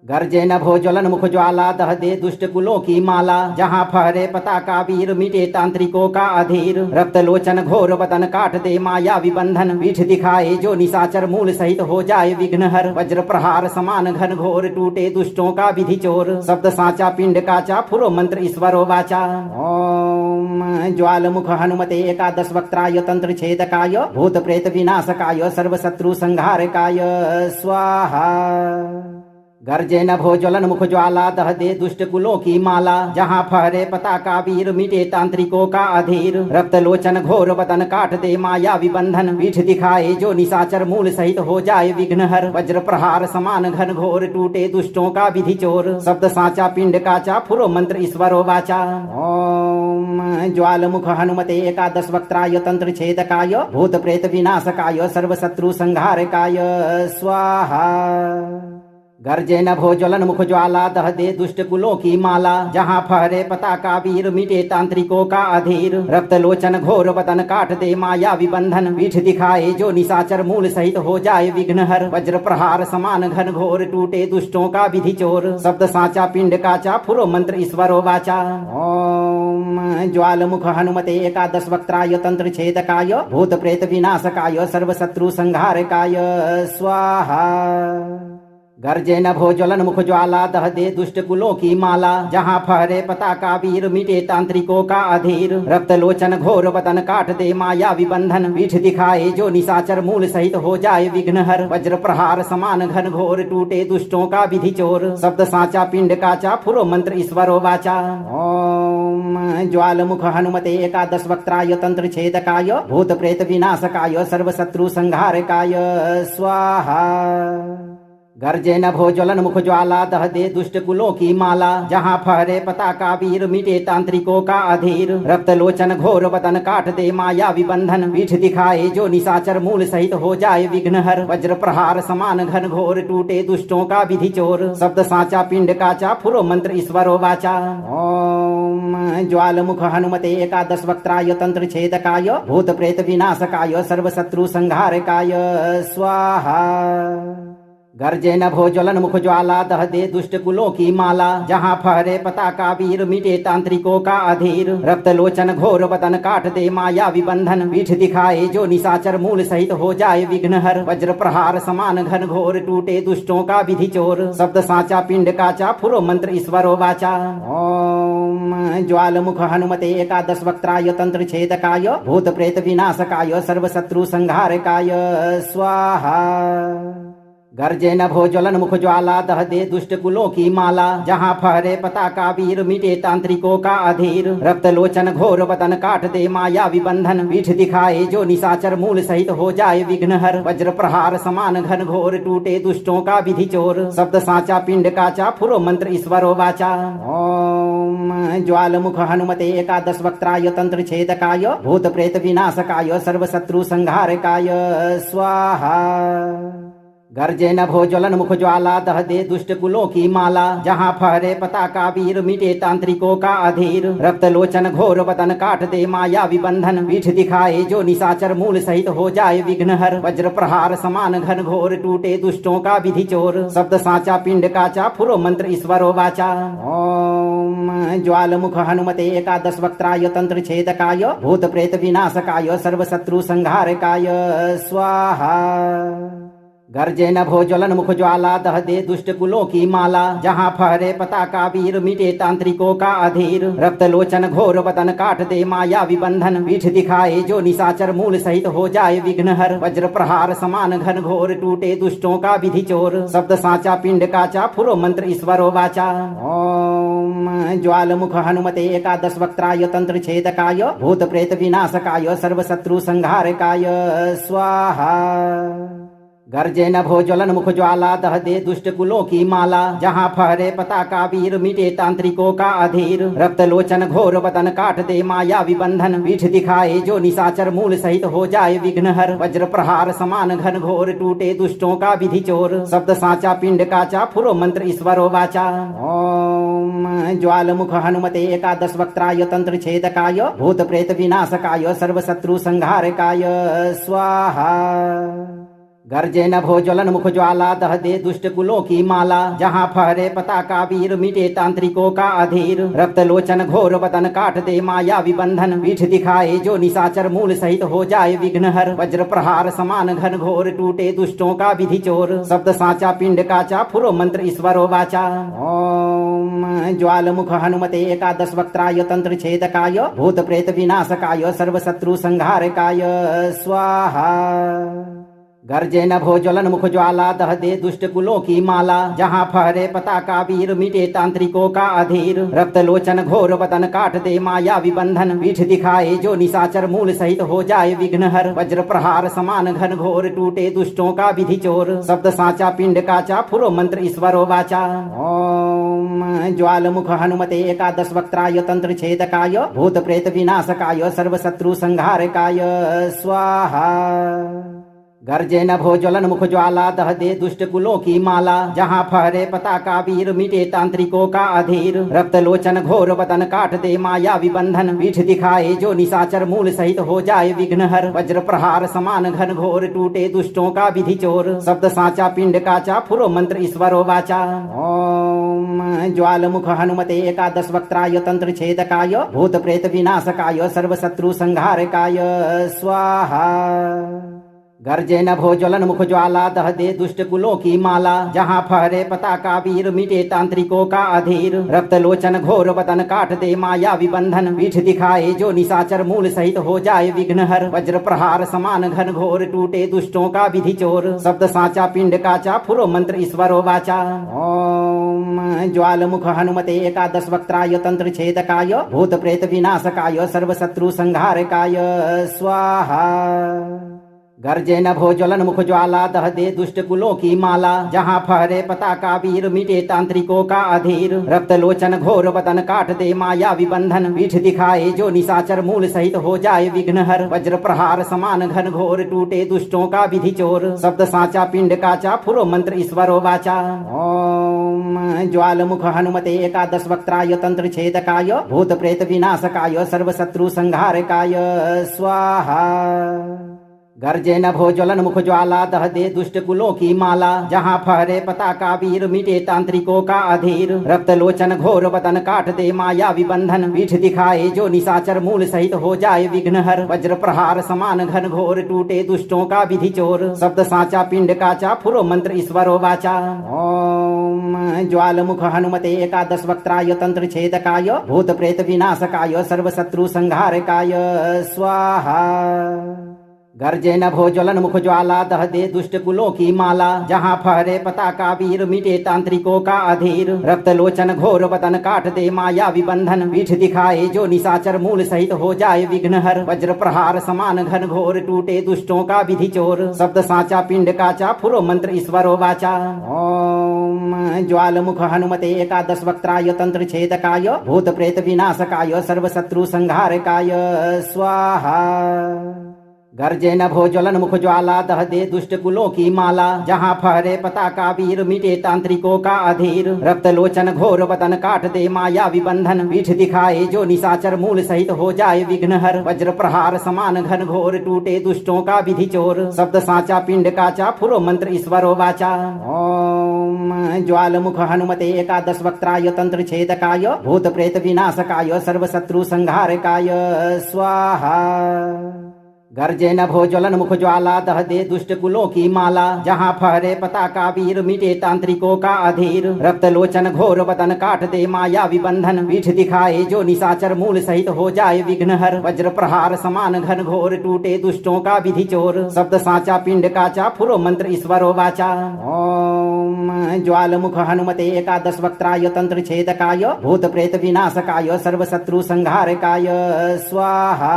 गर्जे नभो ज्वलन मुख ज्वाला दह दे दुष्ट कुलों की माला। जहाँ फहरे पताका वीर मिटे तांत्रिकों का अधीर। रक्त लोचन घोर बदन काट दे माया विबंधन। पीठ दिखाए जो निशाचर मूल सहित हो जाए विघ्नहर। वज्र प्रहार समान घन घोर टूटे दुष्टों का विधि चोर। शब्द साचा पिंड काचा फुरो मंत्र ईश्वरो वाचा। ओम ज्वाल मुख हनुमते एकादश वक्त्राय तंत्र छेदकाय। भूत प्रेत विनाशकाय सर्व शत्रु संहारकाय स्वाहा। गर्जे नभो ज्वलन मुख ज्वाला दह दे दुष्ट कुलों की माला। जहाँ फहरे पताका वीर मिटे तांत्रिकों का अधीर। रक्त लोचन घोर बदन काट दे माया विबंधन। पीठ दिखाए जो निशाचर मूल सहित हो जाए विघ्नहर। वज्र प्रहार समान घन घोर टूटे दुष्टों का विधि चोर। शब्द साचा पिंड काचा फुरो मंत्र ईश्वरो वाचा। ओम ज्वाल मुख हनुमते एकादश वक्त्राय तंत्र छेदकाय। भूत प्रेत विनाशकाय सर्व शत्रु संहारकाय स्वाहा। गर्जे नभो ज्वलन मुख ज्वाला दह दे दुष्ट कुलों की माला। जहाँ फहरे पताका वीर मिटे तांत्रिकों का अधीर। रक्त लोचन घोर बदन काट दे माया विबंधन। पीठ दिखाए जो निशाचर मूल सहित हो जाए विघ्नहर। वज्र प्रहार समान घन घोर टूटे दुष्टों का विधि चोर। शब्द साचा पिंड काचा फुरो मंत्र ईश्वरो वाचा। ओम ज्वाल मुख हनुमते एकादश वक्त्राय तंत्र छेदकाय। भूत प्रेत विनाशकाय सर्व शत्रु संहारकाय स्वाहा। गर्जे नभो ज्वलन मुख ज्वाला दह दे दुष्ट कुलों की माला। जहाँ फहरे पताका वीर मिटे तांत्रिकों का अधीर। रक्त लोचन घोर बदन काट दे माया विबंधन। पीठ दिखाए जो निशाचर मूल सहित हो जाए विघ्नहर। वज्र प्रहार समान घन घोर टूटे दुष्टों का विधि चोर। शब्द साचा पिंड काचा फुरो मंत्र ईश्वरो वाचा। ओम ज्वाल मुख हनुमते एकादश वक्त्राय तंत्र छेदकाय। भूत प्रेत विनाशकाय सर्व शत्रु संहारकाय स्वाहा। गर्जे नभो ज्वलन मुख ज्वाला दह दे दुष्ट कुलों की माला। जहाँ फहरे पताका वीर मिटे तांत्रिकों का अधीर। रक्त लोचन घोर बदन काट दे माया विबंधन। पीठ दिखाए जो निशाचर मूल सहित हो जाए विघ्नहर। वज्र प्रहार समान घन घोर टूटे दुष्टों का विधि चोर। शब्द साचा पिंड काचा फुरो मंत्र ईश्वरो वाचा। ओम ज्वाल मुख हनुमते एकादश वक्त्राय तंत्र छेदकाय। भूत प्रेत विनाशकाय सर्व शत्रु संहारकाय स्वाहा। गर्जे नभो ज्वलन मुख ज्वाला दह दे दुष्ट कुलों की माला। जहाँ फहरे पताका वीर मिटे तांत्रिकों का अधीर। रक्त लोचन घोर बदन काट दे माया विबंधन। पीठ दिखाए जो निशाचर मूल सहित हो जाए विघ्नहर। वज्र प्रहार समान घन घोर टूटे दुष्टों का विधि चोर। शब्द साचा पिंड काचा फुरो मंत्र ईश्वरो वाचा। ओम ज्वाल मुख हनुमते एकादश वक्त्राय तंत्र छेदकाय। भूत प्रेत विनाशकाय सर्व शत्रु संहारकाय स्वाहा। गर्जे नभो ज्वलन मुख ज्वाला दह दे दुष्ट कुलों की माला। जहाँ फहरे पताका वीर मिटे तांत्रिकों का अधीर। रक्त लोचन घोर बदन काट दे माया विबंधन। पीठ दिखाए जो निशाचर मूल सहित हो जाए विघ्नहर। वज्र प्रहार समान घन घोर टूटे दुष्टों का विधि चोर। शब्द साचा पिंड काचा फुरो मंत्र ईश्वरो वाचा। ओम ज्वाल मुख हनुमते एकादश वक्त्राय तंत्र छेदकाय। भूत प्रेत विनाशकाय सर्व शत्रु संहारकाय स्वाहा। गर्जे नभो ज्वलन मुख ज्वाला दह दे दुष्ट कुलों की माला। जहाँ फहरे पताका वीर मिटे तांत्रिकों का अधीर। रक्त लोचन घोर बदन काट दे माया विबंधन। पीठ दिखाए जो निशाचर मूल सहित हो जाए विघ्नहर। वज्र प्रहार समान घन घोर टूटे दुष्टों का विधि चोर। शब्द साचा पिंड काचा फुरो मंत्र ईश्वरो वाचा। ओम ज्वाल मुख हनुमते एकादश वक्त्राय तंत्र छेदकाय। भूत प्रेत विनाशकाय सर्व शत्रु संहारकाय स्वाहा। गर्जे नभो ज्वलन मुख ज्वाला दह दे दुष्ट कुलों की माला। जहाँ फहरे पताका वीर मिटे तांत्रिकों का अधीर। रक्त लोचन घोर बदन काट दे माया विबंधन। पीठ दिखाए जो निशाचर मूल सहित हो जाए विघ्नहर। वज्र प्रहार समान घन घोर टूटे दुष्टों का विधि चोर। शब्द साचा पिंड काचा फुरो मंत्र ईश्वरो वाचा। ओम ज्वाल मुख हनुमते एकादश वक्त्राय तंत्र छेदकाय। भूत प्रेत विनाशकाय सर्व शत्रु संहारकाय स्वाहा। गर्जे नभो ज्वलन मुख ज्वाला दह दे दुष्ट कुलों की माला। जहाँ फहरे पताका वीर मिटे तांत्रिकों का अधीर। रक्त लोचन घोर बदन काट दे माया विबंधन। पीठ दिखाए जो निशाचर मूल सहित हो जाए विघ्नहर। वज्र प्रहार समान घन घोर टूटे दुष्टों का विधि चोर। शब्द साचा पिंड काचा फुरो मंत्र ईश्वरो वाचा। ओम ज्वाल मुख हनुमते एकादश वक्त्राय तंत्र छेदकाय। भूत प्रेत विनाशकाय सर्व शत्रु संहारकाय स्वाहा। गर्जे नभो ज्वलन मुख ज्वाला दह दे दुष्ट कुलों की माला। जहाँ फहरे पताका वीर मिटे तांत्रिकों का अधीर। रक्त लोचन घोर बदन काट दे माया विबंधन। पीठ दिखाए जो निशाचर मूल सहित हो जाए विघ्नहर। वज्र प्रहार समान घन घोर टूटे दुष्टों का विधि चोर। शब्द साचा पिंड काचा फुरो मंत्र ईश्वरो वाचा। ओम ज्वाल मुख हनुमते एकादश वक्त्राय तंत्र छेदकाय भूत प्रेत विनाशकाय सर्व शत्रु संहारकाय स्वाहा। गर्जे नभो ज्वलन मुख ज्वाला दह दे दुष्ट कुलों की माला। जहाँ फहरे पताका वीर मिटे तांत्रिकों का अधीर। रक्त लोचन घोर बदन काट दे माया विबंधन। पीठ दिखाए जो निशाचर मूल सहित हो जाए विघ्नहर। वज्र प्रहार समान घन घोर टूटे दुष्टों का विधि चोर। शब्द साचा पिंड काचा फुरो मंत्र ईश्वरो वाचा। ओम ज्वाल मुख हनुमते एकादश वक्त्राय तंत्र छेदकाय भूत प्रेत विनाशकाय सर्व शत्रु संहारकाय स्वाहा। गर्जे नभो ज्वलन मुख ज्वाला दह दे दुष्ट कुलों की माला। जहाँ फहरे पताका वीर मिटे तांत्रिकों का अधीर। रक्त लोचन घोर बदन काट दे माया विबंधन। पीठ दिखाए जो निशाचर मूल सहित हो जाए विघ्नहर। वज्र प्रहार समान घन घोर टूटे दुष्टों का विधि चोर। शब्द साचा पिंड काचा फुरो मंत्र ईश्वरो वाचा। ओम ज्वाल मुख हनुमते एकादश वक्त्राय तंत्र छेदकाय भूत प्रेत विनाशकाय सर्व शत्रु संहारकाय स्वाहा। गर्जे नभो ज्वलन मुख ज्वाला दह दे दुष्ट कुलों की माला। जहाँ फहरे पताका वीर मिटे तांत्रिकों का अधीर। रक्त लोचन घोर बदन काट दे माया विबंधन। पीठ दिखाए जो निशाचर मूल सहित हो जाए विघ्नहर। वज्र प्रहार समान घन घोर टूटे दुष्टों का विधि चोर। शब्द साचा पिंड काचा फुरो मंत्र ईश्वरो वाचा। ओम ज्वाल मुख हनुमते एकादश वक्त्राय तंत्र छेदकाय भूत प्रेत विनाशकाय सर्व शत्रु संहारकाय स्वाहा। गर्जे नभो ज्वलन मुख ज्वाला दह दे दुष्ट कुलों की माला। जहाँ फहरे पताका वीर मिटे तांत्रिकों का अधीर। रक्त लोचन घोर बदन काट दे माया विबंधन। पीठ दिखाए जो निशाचर मूल सहित हो जाए विघ्नहर। वज्र प्रहार समान घन घोर टूटे दुष्टों का विधि चोर। शब्द साचा पिंड काचा फुरो मंत्र ईश्वरो वाचा। ओम ज्वाल मुख हनुमते एकादश वक्त्राय तंत्र छेदकाय भूत प्रेत विनाशकाय सर्व शत्रु संहारकाय स्वाहा। गर्जे नभो ज्वलन मुख ज्वाला दह दे दुष्ट कुलों की माला। जहाँ फहरे पताका वीर मिटे तांत्रिकों का अधीर। रक्त लोचन घोर बदन काट दे माया विबंधन। पीठ दिखाए जो निशाचर मूल सहित हो जाए विघ्नहर। वज्र प्रहार समान घन घोर टूटे दुष्टों का विधि चोर। शब्द साचा पिंड काचा फुरो मंत्र ईश्वरो वाचा। ओम ज्वाल मुख हनुमते एकादश वक्त्राय तंत्र छेदकाय भूत प्रेत विनाशकाय सर्व शत्रु संहारकाय स्वाहा। गर्जे नभो ज्वलन मुख ज्वाला दह दे दुष्ट कुलों की माला। जहाँ फहरे पताका वीर मिटे तांत्रिकों का अधीर। रक्त लोचन घोर बदन काट दे माया विबंधन। पीठ दिखाए जो निशाचर मूल सहित हो जाए विघ्नहर। वज्र प्रहार समान घन घोर टूटे दुष्टों का विधि चोर। शब्द साचा पिंड काचा फुरो मंत्र ईश्वरो वाचा। ओम ज्वाल मुख हनुमते एकादश वक्त्राय तंत्र छेदकाय भूत प्रेत विनाशकाय सर्व शत्रु संहारकाय स्वाहा। गर्जे नभो ज्वलन मुख ज्वाला दह दे दुष्ट कुलों की माला। जहाँ फहरे पताका वीर मिटे तांत्रिकों का अधीर। रक्त लोचन घोर बदन काट दे माया विबंधन। पीठ दिखाए जो निशाचर मूल सहित हो जाए विघ्नहर। वज्र प्रहार समान घन घोर टूटे दुष्टों का विधि चोर। शब्द साचा पिंड काचा फुरो मंत्र ईश्वरो वाचा। ओम ज्वाल मुख हनुमते एकादश वक्त्राय तंत्र छेदकाय भूत प्रेत विनाशकाय सर्व शत्रु संहारकाय स्वाहा। गर्जे नभो ज्वलन मुख ज्वाला दह दे दुष्ट कुलों की माला। जहाँ फहरे पताका वीर मिटे तांत्रिकों का अधीर। रक्त लोचन घोर बदन काट दे माया विबंधन। पीठ दिखाए जो निशाचर मूल सहित हो जाए विघ्नहर। वज्र प्रहार समान घन घोर टूटे दुष्टों का विधि चोर। शब्द साचा पिंड काचा फुरो मंत्र ईश्वरो वाचा। ओम ज्वाल मुख हनुमते एकादश वक्त्राय तंत्र छेदकाय भूत प्रेत विनाशकाय सर्व शत्रु संहारकाय स्वाहा।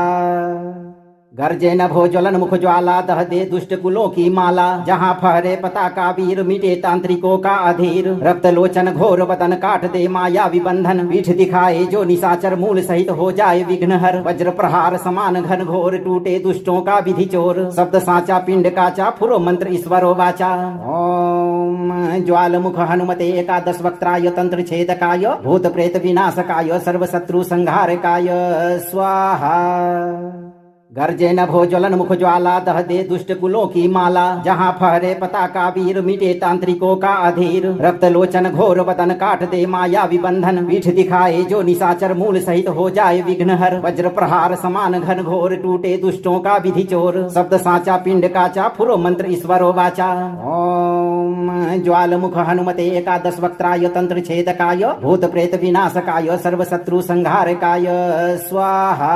गर्जे नभो ज्वलन मुख ज्वाला दह दे दुष्ट कुलों की माला। जहाँ फहरे पताका वीर मिटे तांत्रिकों का अधीर। रक्त लोचन घोर बदन काट दे माया विबंधन। पीठ दिखाए जो निशाचर मूल सहित हो जाए विघ्नहर। वज्र प्रहार समान घन घोर टूटे दुष्टों का विधि चोर। शब्द साचा पिंड काचा फुरो मंत्र ईश्वरो वाचा। ओम ज्वाल मुख हनुमते एकादश वक्त्राय तंत्र छेदकाय भूत प्रेत विनाशकाय सर्व शत्रु संहारकाय स्वाहा। गर्जे नभो ज्वलन मुख ज्वाला दह दे दुष्ट कुलों की माला। जहाँ फहरे पताका वीर मिटे तांत्रिकों का अधीर। रक्त लोचन घोर बदन काट दे माया विबंधन। पीठ दिखाए जो निशाचर मूल सहित हो जाए विघ्नहर। वज्र प्रहार समान घन घोर टूटे दुष्टों का विधि चोर। शब्द साचा पिंड काचा फुरो मंत्र ईश्वरो वाचा। ओम ज्वाल मुख हनुमते एकादश वक्त्राय तंत्र छेदकाय। भूत प्रेत विनाशकाय सर्व शत्रु संहारकाय स्वाहा।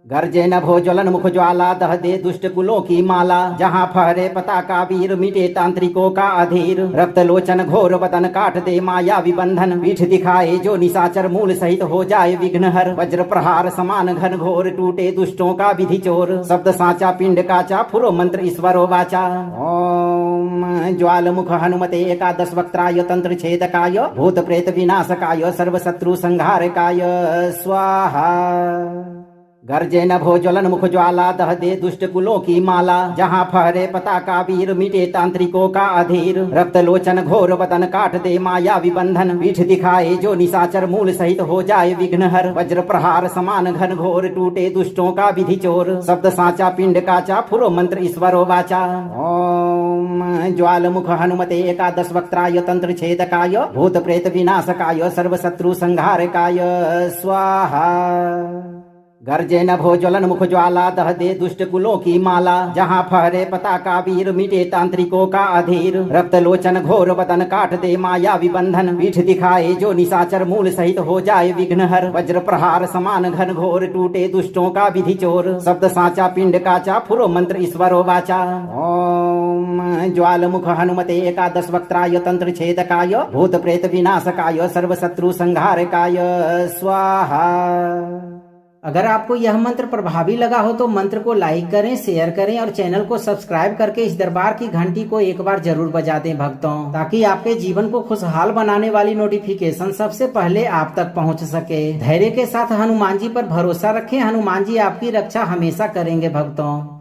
गर्जे नभो ज्वलन मुख ज्वाला दह दे दुष्ट कुलों की माला। जहाँ फहरे पताका वीर मिटे तांत्रिकों का अधीर। रक्त लोचन घोर बदन काट दे माया विबंधन। पीठ दिखाए जो निशाचर मूल सहित हो जाए विघ्नहर। वज्र प्रहार समान घन घोर टूटे दुष्टों का विधि चोर। शब्द साचा पिंड काचा फुरो मंत्र ईश्वरो वाचा। ओम ज्वाल मुख हनुमते एकादश वक्त्राय तंत्र छेदकाय। भूत प्रेत विनाशकाय सर्व शत्रु संहारकाय स्वाहा। गर्जे नभो ज्वलन मुख ज्वाला दह दे दुष्ट कुलों की माला। जहाँ फहरे पताका वीर मिटे तांत्रिकों का अधीर। रक्त लोचन घोर बदन काट दे माया विबंधन। पीठ दिखाए जो निशाचर मूल सहित हो जाए विघ्नहर। वज्र प्रहार समान घन घोर टूटे दुष्टों का विधि चोर। शब्द साचा पिंड काचा फुरो मंत्र ईश्वरो वाचा। ओम ज्वाल मुख हनुमते एकादश वक्त्राय तंत्र छेदकाय। भूत प्रेत विनाशकाय सर्व शत्रु संहारकाय स्वाहा। गर्जे नभो ज्वलन मुख ज्वाला दह दे दुष्ट कुलों की माला। जहाँ फहरे पताका वीर मिटे तांत्रिकों का अधीर। रक्त लोचन घोर बदन काट दे माया विबंधन। पीठ दिखाए जो निशाचर मूल सहित हो जाए विघ्नहर। वज्र प्रहार समान घन घोर टूटे दुष्टों का विधि चोर। शब्द साचा पिंड काचा फुरो मंत्र ईश्वरो वाचा। ओम ज्वाल मुख हनुमते एकादश वक्त्राय तंत्र छेदकाय। भूत प्रेत विनाशकाय सर्व शत्रु संहारकाय स्वाहा। अगर आपको यह मंत्र प्रभावी लगा हो तो मंत्र को लाइक करें, शेयर करें और चैनल को सब्सक्राइब करके इस दरबार की घंटी को एक बार जरूर बजा दें भक्तों, ताकि आपके जीवन को खुशहाल बनाने वाली नोटिफिकेशन सबसे पहले आप तक पहुंच सके। धैर्य के साथ हनुमान जी पर भरोसा रखें, हनुमान जी आपकी रक्षा हमेशा करेंगे भक्तों।